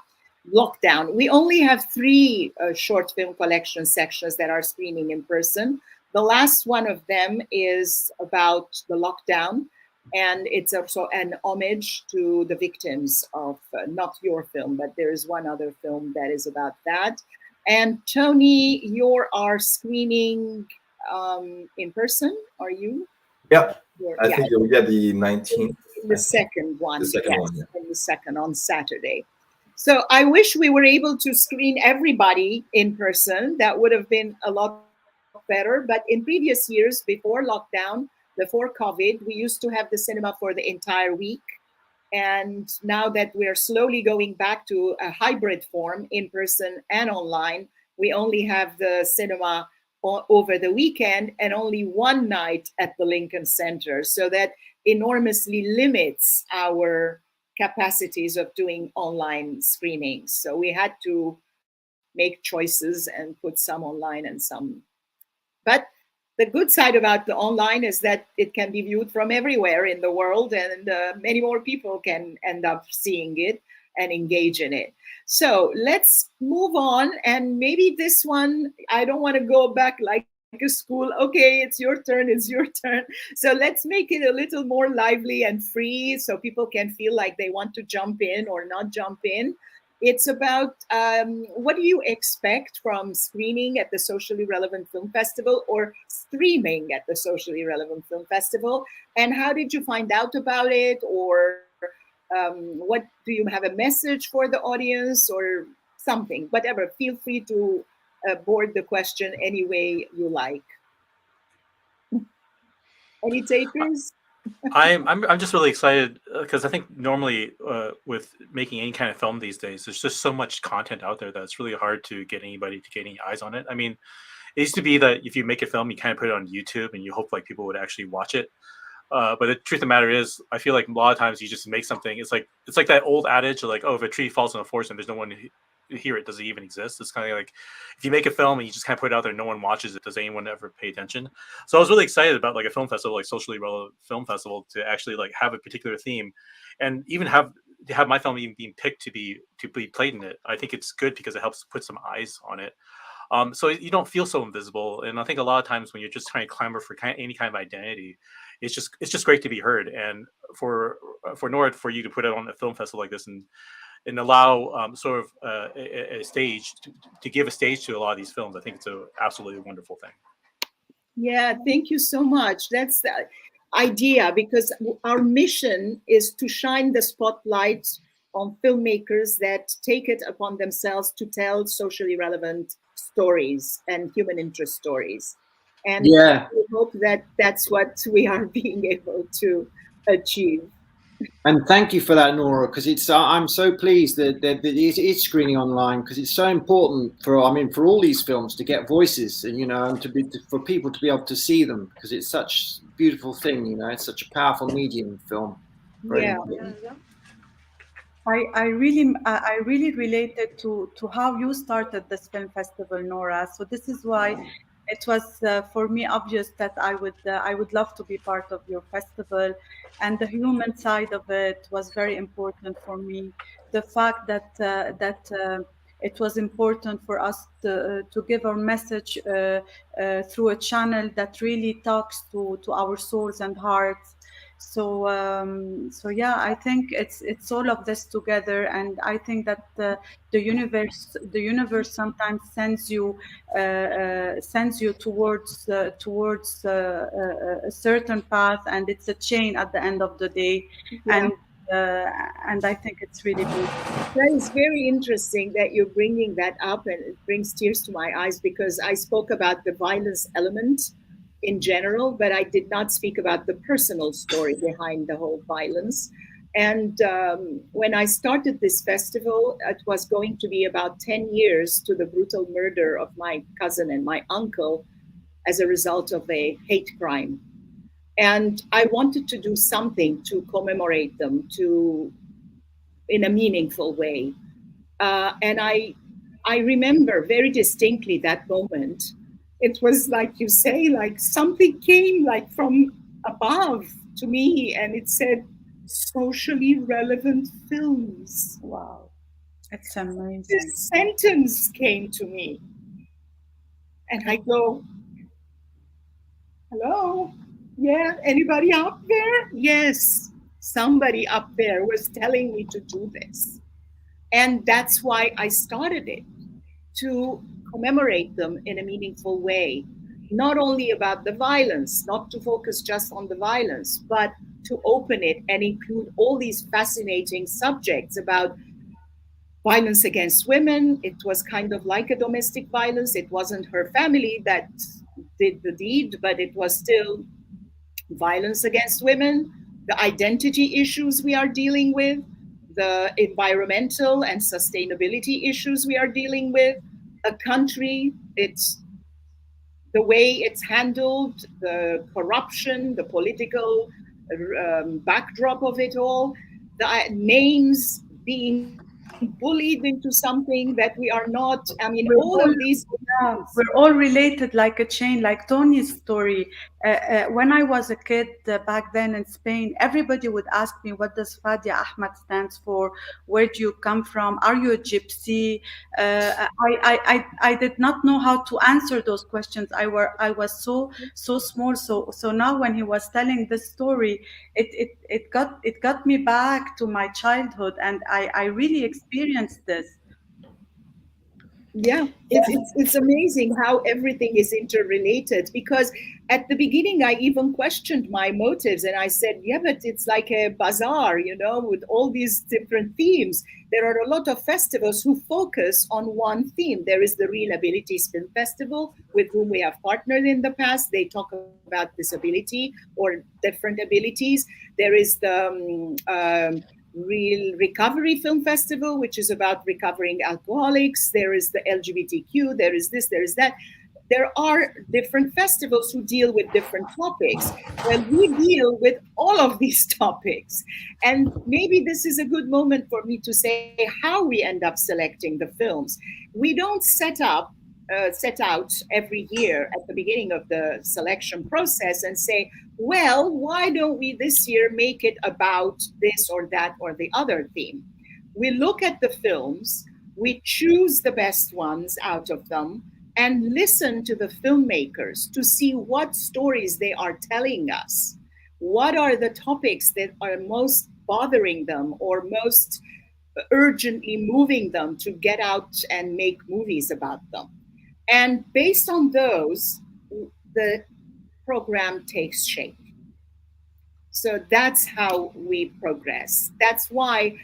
Speaker 1: Lockdown. We only have 3 short film collection sections that are screening in person. The last one of them is about the lockdown, and it's also an homage to the victims of, not your film, but there is one other film that is about that. And Tony, you are screening in person, are you?
Speaker 7: Yeah, I think you'll get the 19th.
Speaker 1: The second one.
Speaker 7: The second one, yeah.
Speaker 1: The second on Saturday. So I wish we were able to screen everybody in person. That would have been a lot better. But in previous years, before lockdown, before COVID, we used to have the cinema for the entire week. And now that we're slowly going back to a hybrid form, in person and online, we only have the cinema over the weekend and only one night at the Lincoln Center. So that enormously limits our capacities of doing online screenings. So we had to make choices and put some online and some. But the good side about the online is that it can be viewed from everywhere in the world, and many more people can end up seeing it and engage in it. So let's move on. And maybe this one, I don't want to go back like a school. Okay, it's your turn, it's your turn. So let's make it a little more lively and free so people can feel like they want to jump in or not jump in. It's about what do you expect from screening at the Socially Relevant Film Festival or streaming at the Socially Relevant Film Festival? And how did you find out about it? Or what do you have a message for the audience or something? Whatever, feel free to board the question any way you like. Any takers?
Speaker 5: I'm just really excited because I think normally with making any kind of film these days, there's just so much content out there that it's really hard to get anybody to get any eyes on it. I mean, it used to be that if you make a film, you kind of put it on YouTube and you hope like people would actually watch it. But the truth of the matter is, I feel like a lot of times you just make something. It's like that old adage of like, oh, if a tree falls in a forest and there's no one to hear it, does it even exist? It's kind of like if you make a film and you just kind of put it out there, no one watches it. Does anyone ever pay attention? So I was really excited about like a film festival, like Socially Relevant Film Festival, to actually like have a particular theme, and even have my film even being picked to be played in it. I think it's good because it helps put some eyes on it. So you don't feel so invisible. And I think a lot of times when you're just trying to clamor for any kind of identity, it's just great to be heard. And for Nora, for you to put it on a film festival like this and allow sort of a stage to give a stage to a lot of these films, I think it's a absolutely wonderful thing.
Speaker 1: Yeah, thank you so much. That's the idea, because our mission is to shine the spotlight on filmmakers that take it upon themselves to tell socially relevant stories and human interest stories. And
Speaker 4: yeah,
Speaker 1: we hope that that's what we are being able to achieve.
Speaker 4: And thank you for that, Nora, because it's I'm so pleased that it is screening online, because it's so important for all these films to get voices and and for people to be able to see them, because it's such a beautiful thing. It's such a powerful medium, film.
Speaker 1: Yeah.
Speaker 2: I really related to how you started this film festival, Nora. So this is why it was for me obvious that I would love to be part of your festival, and the human side of it was very important for me. The fact that it was important for us to give our message through a channel that really talks to our souls and hearts. So yeah, I think it's all of this together, and I think that the universe sometimes sends you towards a certain path, and it's a chain at the end of the day.
Speaker 1: Yeah.
Speaker 2: And I think it's really good.
Speaker 1: That is very interesting that you're bringing that up, and it brings tears to my eyes, because I spoke about the violence element in general, but I did not speak about the personal story behind the whole violence. And when I started this festival, it was going to be about 10 years to the brutal murder of my cousin and my uncle as a result of a hate crime. And I wanted to do something to commemorate them in a meaningful way. And I remember very distinctly that moment. It was like you say, like something came like from above to me, and it said, socially relevant films.
Speaker 2: Wow, it's amazing.
Speaker 1: This sentence came to me, and I go, hello? Yeah, anybody up there? Yes, somebody up there was telling me to do this. And that's why I started it, to commemorate them in a meaningful way. Not only about the violence, not to focus just on the violence, but to open it and include all these fascinating subjects about violence against women. It was kind of like a domestic violence. It wasn't her family that did the deed, but it was still violence against women, the identity issues we are dealing with, the environmental and sustainability issues we are dealing with, a country, it's the way it's handled, the corruption, the political backdrop of it all, the names being bullied into something that we are not. I mean, all
Speaker 2: We're
Speaker 1: of
Speaker 2: all,
Speaker 1: these
Speaker 2: yeah,
Speaker 1: issues.
Speaker 2: we're all related like a chain, like Tony's story. When I was a kid back then in Spain, everybody would ask me, what does Fadia Ahmad stands for? Where do you come from? Are you a gypsy? I did not know how to answer those questions. I was so small. So now when he was telling this story, it got me back to my childhood, and I really experienced this.
Speaker 1: Yeah, it's amazing how everything is interrelated, because at the beginning I even questioned my motives, and I said, yeah, but it's like a bazaar, with all these different themes. There are a lot of festivals who focus on one theme. There is the Real Abilities Film Festival, with whom we have partnered in the past. They talk about disability or different abilities. There is the Real Recovery Film Festival, which is about recovering alcoholics. There is the LGBTQ, there is this, there is that. There are different festivals who deal with different topics. Well, we deal with all of these topics. And maybe this is a good moment for me to say how we end up selecting the films. We don't set out every year at the beginning of the selection process and say, well, why don't we this year make it about this or that or the other theme? We look at the films, we choose the best ones out of them, and listen to the filmmakers to see what stories they are telling us. What are the topics that are most bothering them or most urgently moving them to get out and make movies about them? And based on those, the program takes shape. So that's how we progress. That's why,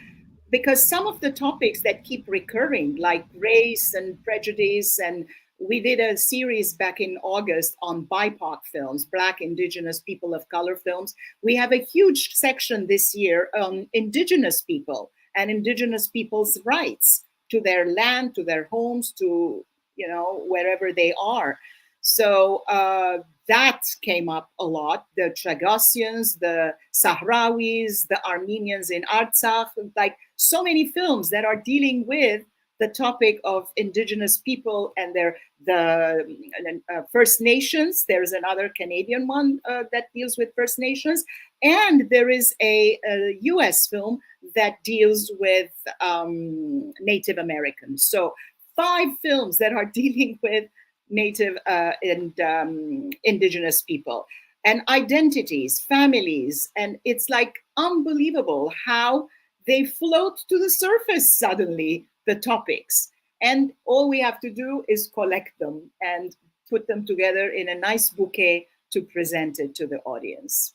Speaker 1: because some of the topics that keep recurring, like race and prejudice, and we did a series back in August on BIPOC films, Black, Indigenous, People of Color films. We have a huge section this year on Indigenous people and Indigenous people's rights to their land, to their homes, to wherever they are. So that came up a lot. The Chagassians, the Sahrawis, the Armenians in Artsakh, like so many films that are dealing with the topic of indigenous people and the First Nations. There's another Canadian one that deals with First Nations. And there is a US film that deals with Native Americans. So 5 films that are dealing with Native and indigenous people and identities, families. And it's like unbelievable how they float to the surface suddenly, the topics. And all we have to do is collect them and put them together in a nice bouquet to present it to the audience.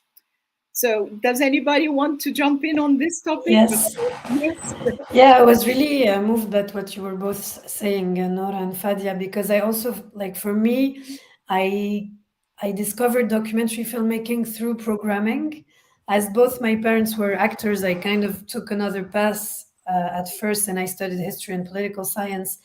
Speaker 1: So does anybody want to jump in on this topic?
Speaker 3: Yes.
Speaker 1: Yes.
Speaker 3: Yeah, I was really moved by what you were both saying, Nora and Fadia, because I also, like, for me, I discovered documentary filmmaking through programming. As both my parents were actors, I kind of took another path at first, and I studied history and political science.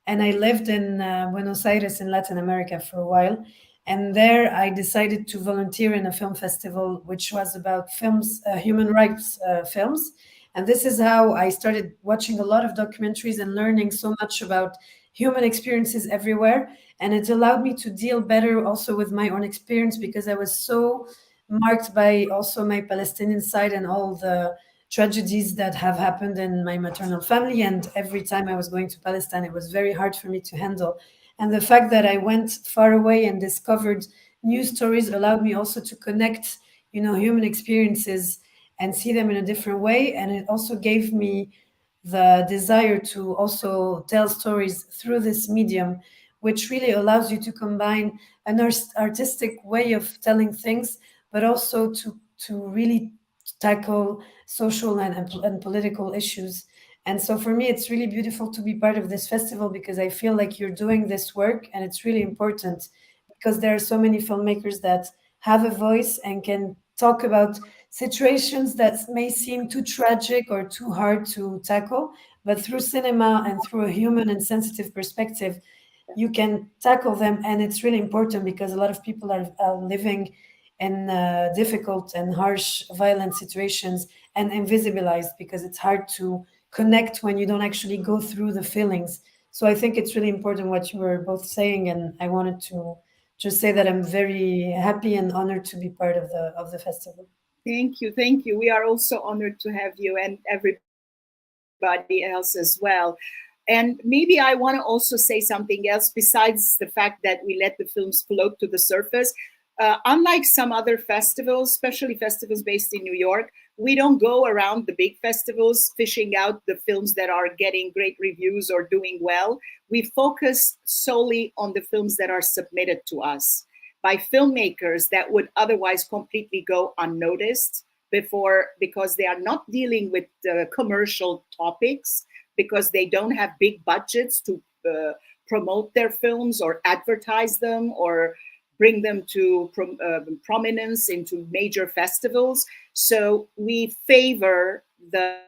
Speaker 3: And I lived in Buenos Aires in Latin America for a while. And there I decided to volunteer in a film festival, which was about films, human rights films. And this is how I started watching a lot of documentaries and learning so much about human experiences everywhere. And it allowed me to deal better also with my own experience, because I was so marked by also my Palestinian side and all the tragedies that have happened in my maternal family. And every time I was going to Palestine, it was very hard for me to handle. And the fact that I went far away and discovered new stories allowed me also to connect, human experiences and see them in a different way. And it also gave me the desire to also tell stories through this medium, which really allows you to combine an artistic way of telling things, but also to really tackle social and political issues. And so for me, it's really beautiful to be part of this festival, because I feel like you're doing this work, and it's really important, because there are so many filmmakers that have a voice and can talk about situations that may seem too tragic or too hard to tackle, but through cinema and through a human and sensitive perspective, you can tackle them. And it's really important because a lot of people are living in difficult and harsh, violent situations and invisibilized, because it's hard to connect when you don't actually go through the feelings. So I think it's really important what you were both saying, and I wanted to just say that I'm very happy and honored to be part of the festival.
Speaker 1: Thank you. Thank you. We are also honored to have you and everybody else as well. And maybe I want to also say something else besides the fact that we let the films float to the surface. Unlike some other festivals, especially festivals based in New York, we don't go around the big festivals fishing out the films that are getting great reviews or doing well. We focus solely on the films that are submitted to us by filmmakers that would otherwise completely go unnoticed because they are not dealing with commercial topics, because they don't have big budgets to promote their films or advertise them or bring them to prominence into major festivals. So we favor the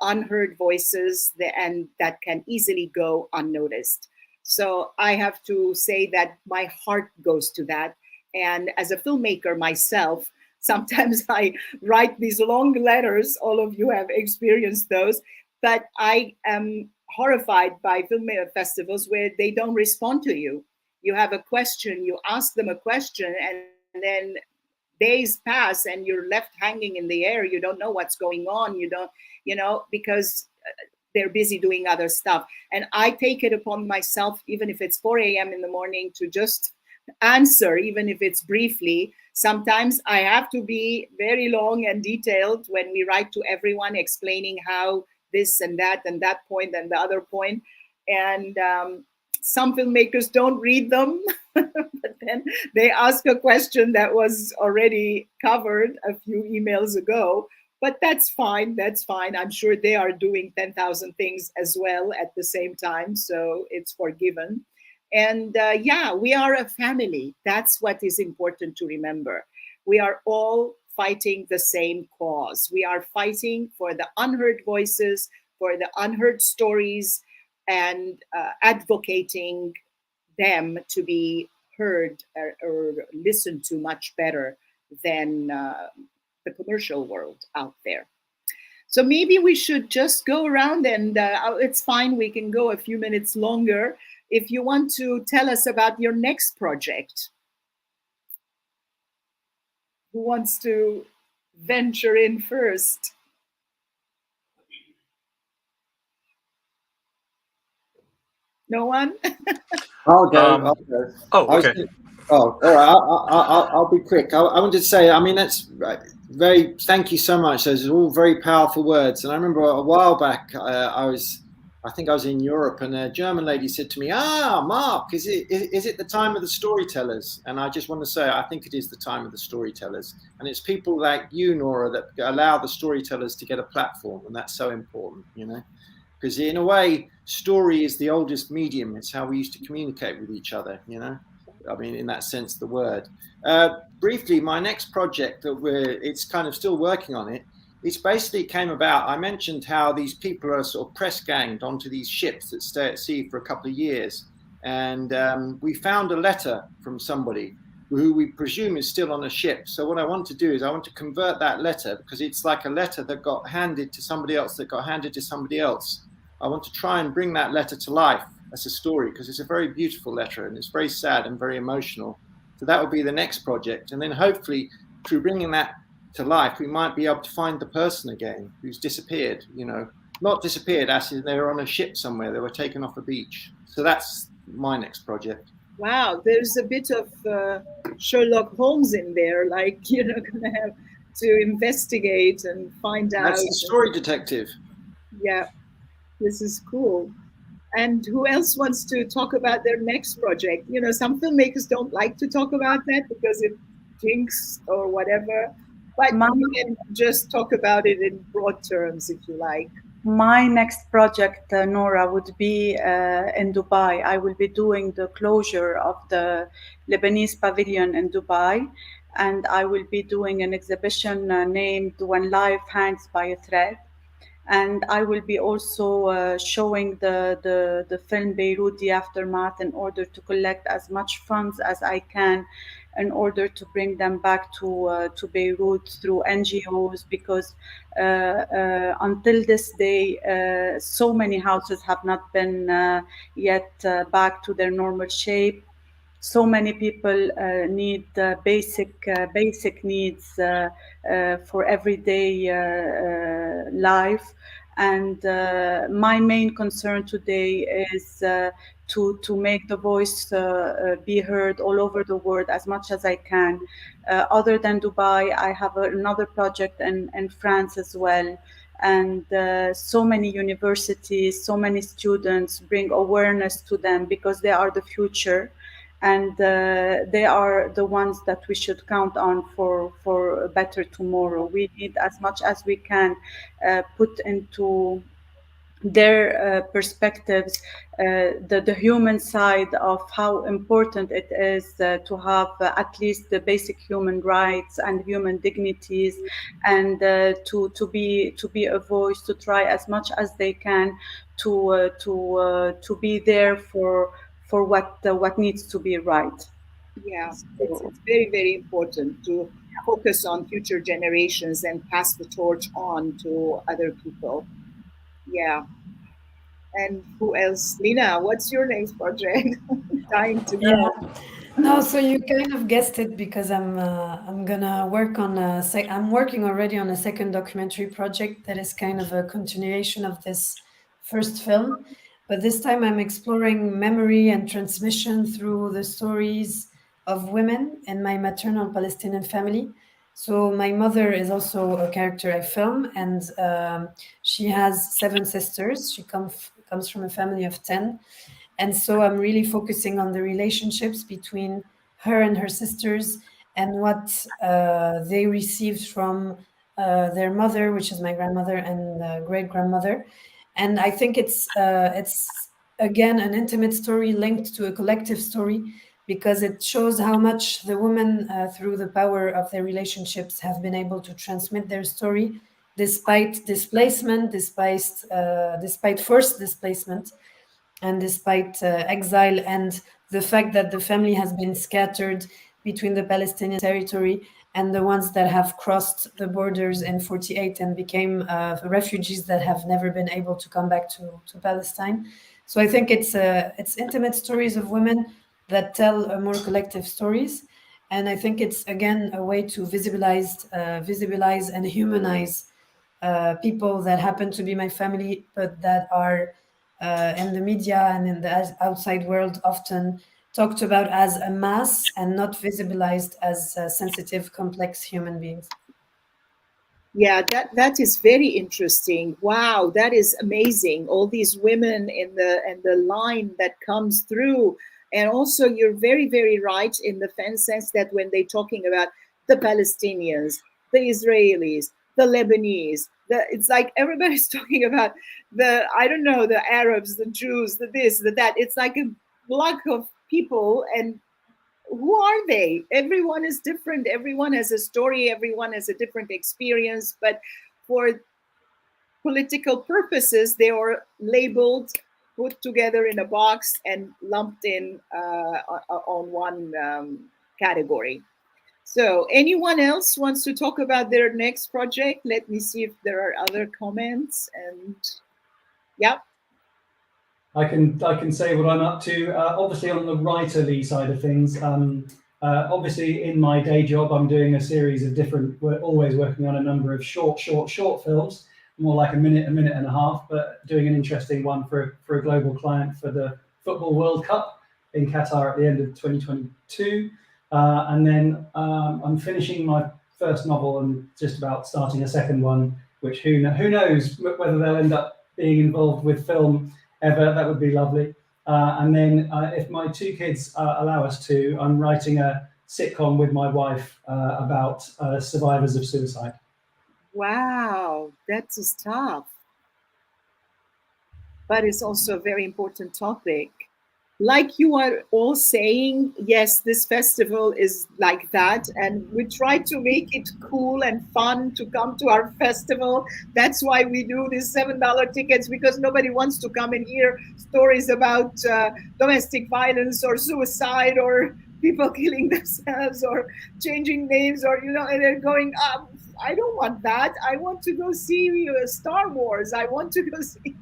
Speaker 1: unheard voices and that can easily go unnoticed. So I have to say that my heart goes to that. And as a filmmaker myself, sometimes I write these long letters. All of you have experienced those. But I am horrified by film festivals where they don't respond to you. You have a question, you ask them a question, and then days pass and you're left hanging in the air. You don't know what's going on. You don't, because they're busy doing other stuff. And I take it upon myself, even if it's 4 a.m. in the morning, to just answer, even if it's briefly. Sometimes I have to be very long and detailed when we write to everyone, explaining how this and that point and the other point. And some filmmakers don't read them, but then they ask a question that was already covered a few emails ago. But that's fine. That's fine. I'm sure they are doing 10,000 things as well at the same time. So it's forgiven. And yeah, we are a family. That's what is important to remember. We are all fighting the same cause. We are fighting for the unheard voices, for the unheard stories, and advocating them to be heard or listened to much better than the commercial world out there. So maybe we should just go around, and it's fine, we can go a few minutes longer. If you want to tell us about your next project, who wants to venture in first? No one?
Speaker 4: I'll go. I'll go.
Speaker 5: Oh, okay.
Speaker 4: All right. I'll be quick. I wanted to say, I mean, that's very. Thank you so much. Those are all very powerful words. And I remember a while back, I think I was in Europe, and a German lady said to me, Mark, is it the time of the storytellers? And I just want to say, I think it is the time of the storytellers. And it's people like you, Nora, that allow the storytellers to get a platform. And that's so important, because in a way, story is the oldest medium. It's how we used to communicate with each other, I mean, in that sense, the word. Briefly, my next project, it's kind of still working on it. It's basically came about, I mentioned how these people are sort of press ganged onto these ships that stay at sea for a couple of years. And we found a letter from somebody who we presume is still on a ship. So what I want to do is I want to convert that letter, because it's like a letter that got handed to somebody else that got handed to somebody else. I want to try and bring that letter to life as a story, because it's a very beautiful letter and it's very sad and very emotional. So that will be the next project. And then hopefully through bringing that to life, we might be able to find the person again who's disappeared, not disappeared as in they were on a ship somewhere, they were taken off a beach. So that's my next project.
Speaker 1: Wow, there's a bit of Sherlock Holmes in there, like gonna have to investigate and find out.
Speaker 4: That's the story detective.
Speaker 1: Yeah, this is cool. And who else wants to talk about their next project? Some filmmakers don't like to talk about that because it jinx or whatever. But you can just talk about it in broad terms if you like.
Speaker 2: My next project, Nora, would be in Dubai. I will be doing the closure of the Lebanese pavilion in Dubai, and I will be doing an exhibition named When Life Hangs by a Thread. And I will be also showing the film Beirut the Aftermath in order to collect as much funds as I can in order to bring them back to Beirut through NGOs, because until this day so many houses have not been yet back to their normal shape. So many people need basic needs for everyday life. And my main concern today is to make the voice be heard all over the world as much as I can. Other than Dubai, I have another project in France as well. And so many universities, so many students bring awareness to them because they are the future, and they are the ones that we should count on for a better tomorrow. We need as much as we can put into their perspectives the human side of how important it is to have at least the basic human rights and human dignities, and to be a voice, to try as much as they can to be there for what needs to be right.
Speaker 1: Yeah,
Speaker 2: So,
Speaker 1: it's very, very important to focus on future generations and pass the torch on to other people. Yeah. And who else? Lina, what's your next project? Dying to
Speaker 3: Yeah.
Speaker 1: know.
Speaker 3: No, so you kind of guessed it because I'm gonna work on I'm working already on a second documentary project that is kind of a continuation of this first film, but this time I'm exploring memory and transmission through the stories of women in my maternal Palestinian family. So my mother is also a character I film, and she has 7 sisters. She comes from a family of 10. And so I'm really focusing on the relationships between her and her sisters, and what they received from their mother, which is my grandmother, and great grandmother. And I think it's again an intimate story linked to a collective story, because it shows how much the women, through the power of their relationships, have been able to transmit their story despite displacement, despite forced displacement, and despite exile, and the fact that the family has been scattered between the Palestinian territory and the ones that have crossed the borders in 48 and became refugees that have never been able to come back to Palestine. So I think it's intimate stories of women that tell more collective stories. And I think it's, again, a way to visualize and humanize people that happen to be my family, but that are in the media and in the outside world often talked about as a mass and not visibilized as sensitive, complex human beings.
Speaker 1: Yeah, that is very interesting. Wow, that is amazing. All these women in the line that comes through. And also you're very, very right in the sense that when they're talking about the Palestinians, the Israelis, the Lebanese, it's like everybody's talking about the, I don't know, the Arabs, the Jews, the this, the that. It's like a block of people, and who are they? Everyone is different. Everyone has a story. Everyone has a different experience. But for political purposes, they are labeled, put together in a box, and lumped in on one category. So, anyone else wants to talk about their next project? Let me see if there are other comments. And yeah.
Speaker 6: I can say what I'm up to. Obviously, on the writerly side of things, obviously in my day job, I'm doing a series of different. We're always working on a number of short films, more like a minute and a half, but doing an interesting one for a global client for the Football World Cup in Qatar at the end of 2022. And then I'm finishing my first novel and just about starting a second one, which who knows whether they'll end up being involved with film ever. That would be lovely. And then if my 2 kids allow us to, I'm writing a sitcom with my wife about survivors of suicide.
Speaker 1: Wow, that's tough. but it's also a very important topic. Like you are all saying, yes, this festival is like that, and we try to make it cool and fun to come to our festival. That's why we do these $7 tickets, because nobody wants to come and hear stories about domestic violence or suicide or people killing themselves or changing names, or and they're going up. I don't want that. I want to go see Star Wars. I want to go see.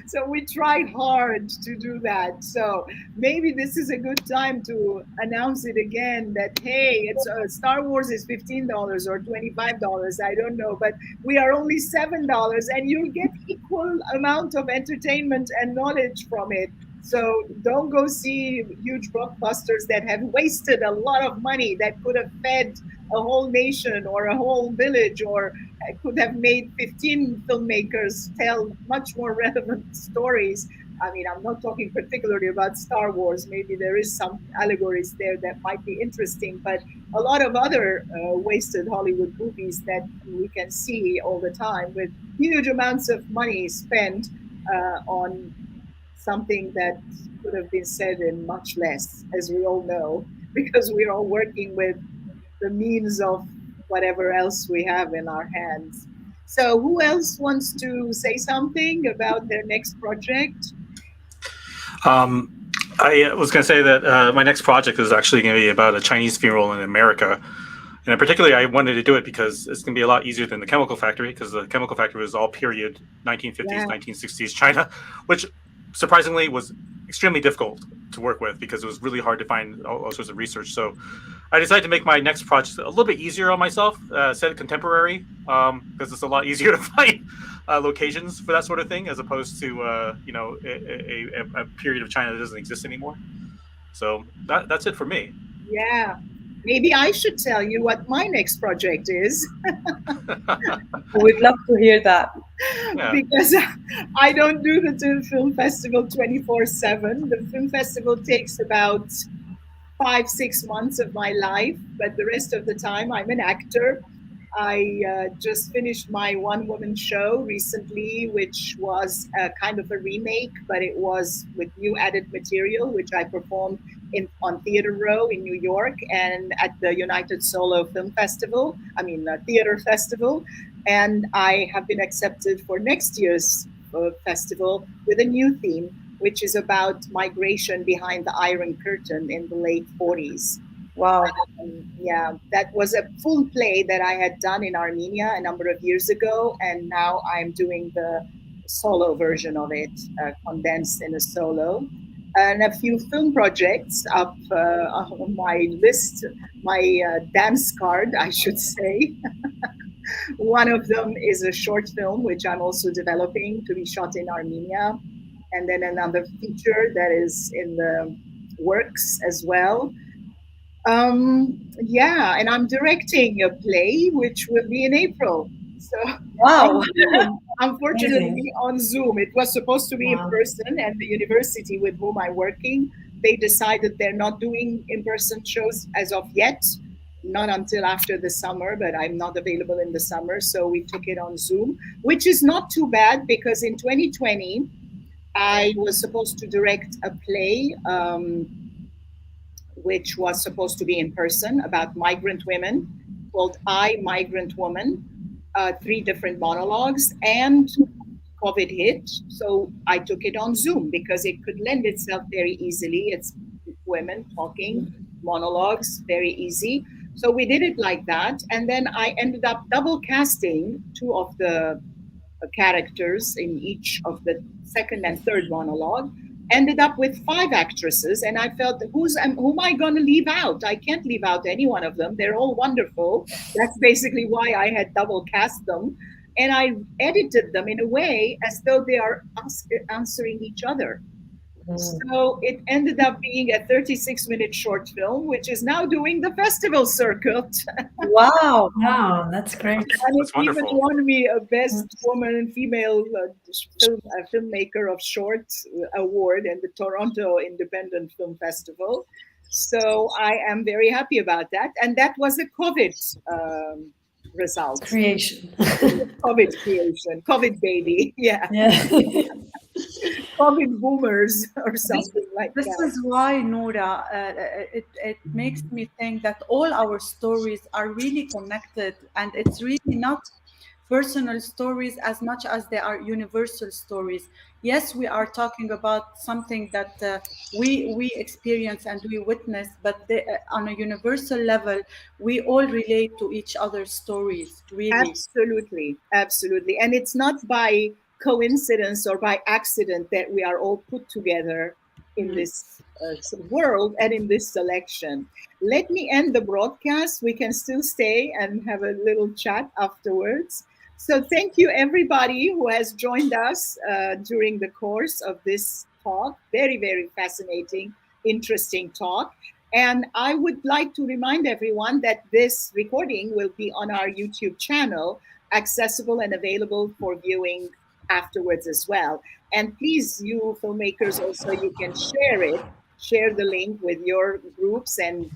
Speaker 1: So we tried hard to do that. So maybe this is a good time to announce it again, that hey, it's Star Wars is $15 or $25. I don't know, but we are only $7, and you'll get equal amount of entertainment and knowledge from it. So don't go see huge blockbusters that have wasted a lot of money that could have fed a whole nation or a whole village, or could have made 15 filmmakers tell much more relevant stories. I mean, I'm not talking particularly about Star Wars. Maybe there is some allegories there that might be interesting, but a lot of other wasted Hollywood movies that we can see all the time with huge amounts of money spent on something that could have been said in much less, as we all know, because we're all working with the means of whatever else we have in our hands. So who else wants to say something about their next project?
Speaker 5: I was going to say that my next project is actually going to be about a Chinese funeral in America. And particularly, I wanted to do it because it's going to be a lot easier than the Chemical Factory, because the Chemical Factory was all period 1950s, 1960s China, which surprisingly was extremely difficult to work with because it was really hard to find all sorts of research. So I decided to make my next project a little bit easier on myself, set it contemporary, because it's a lot easier to find locations for that sort of thing, as opposed to a period of China that doesn't exist anymore. So that's it for me.
Speaker 1: Yeah. Maybe I should tell you what my next project is.
Speaker 2: We'd love to hear that.
Speaker 5: Yeah.
Speaker 1: Because I don't do the film festival 24/7. The film festival takes about 5-6 months of my life, but the rest of the time I'm an actor. I just finished my one-woman show recently, which was kind of a remake, but it was with new added material, which I performed on Theater Row in New York and at the United Solo Film Festival, Theater Festival. And I have been accepted for next year's festival with a new theme, which is about migration behind the Iron Curtain in the late 40s.
Speaker 2: Wow.
Speaker 1: Yeah, that was a full play that I had done in Armenia a number of years ago, and now I'm doing the solo version of it, condensed in a solo. And a few film projects up on my list, my dance card, I should say. One of them is a short film, which I'm also developing to be shot in Armenia. And then another feature that is in the works as well. And I'm directing a play, which will be in April. So,
Speaker 2: wow.
Speaker 1: Unfortunately, on Zoom. It was supposed to be in person, and the university with whom I'm working, they decided they're not doing in-person shows as of yet, not until after the summer, but I'm not available in the summer. So we took it on Zoom, which is not too bad, because in 2020, I was supposed to direct a play, which was supposed to be in person, about migrant women, called I, Migrant Woman, 3 different monologues, and COVID hit. So I took it on Zoom because it could lend itself very easily. It's women talking, monologues, very easy. So we did it like that. And then I ended up double casting 2 of the characters in each of the second and third monologue. Ended up with 5 actresses, and I felt, who am I going to leave out? I can't leave out any one of them. They're all wonderful. That's basically why I had double cast them. And I edited them in a way as though they are answering each other. So it ended up being a 36-minute short film, which is now doing the festival circuit.
Speaker 2: Wow.
Speaker 3: Wow, that's great.
Speaker 1: And it even won me a Best Woman and Female Filmmaker of Short award in the Toronto Independent Film Festival. So I am very happy about that. And that was a COVID results.
Speaker 3: Creation.
Speaker 1: COVID creation, COVID baby, yeah. COVID boomers or something like
Speaker 2: This
Speaker 1: that.
Speaker 2: is why, Nora, it makes me think that all our stories are really connected, and it's really not personal stories as much as they are universal stories. Yes, we are talking about something that we experience and we witness, but on a universal level, we all relate to each other's stories, really.
Speaker 1: Absolutely, absolutely. And it's not by coincidence or by accident that we are all put together in this world and in this selection. Let me end the broadcast. We can still stay and have a little chat afterwards. So, thank you, everybody who has joined us during the course of this talk. Very, very fascinating, interesting talk. And I would like to remind everyone that this recording will be on our YouTube channel, accessible and available for viewing afterwards as well. And please, you filmmakers, also, you can share it, share the link with your groups and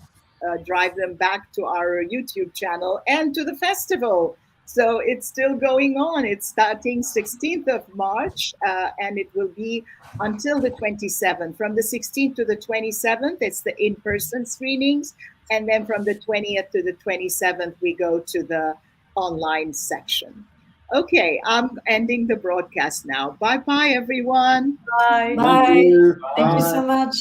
Speaker 1: drive them back to our YouTube channel and to the festival. So it's still going on. It's starting 16th of March, and it will be until the 27th. From the 16th to the 27th, it's the in-person screenings. And then from the 20th to the 27th, we go to the online section. Okay, I'm ending the broadcast now. Bye-bye, everyone.
Speaker 2: Bye.
Speaker 3: Bye. Thank you
Speaker 4: Bye.
Speaker 3: so much.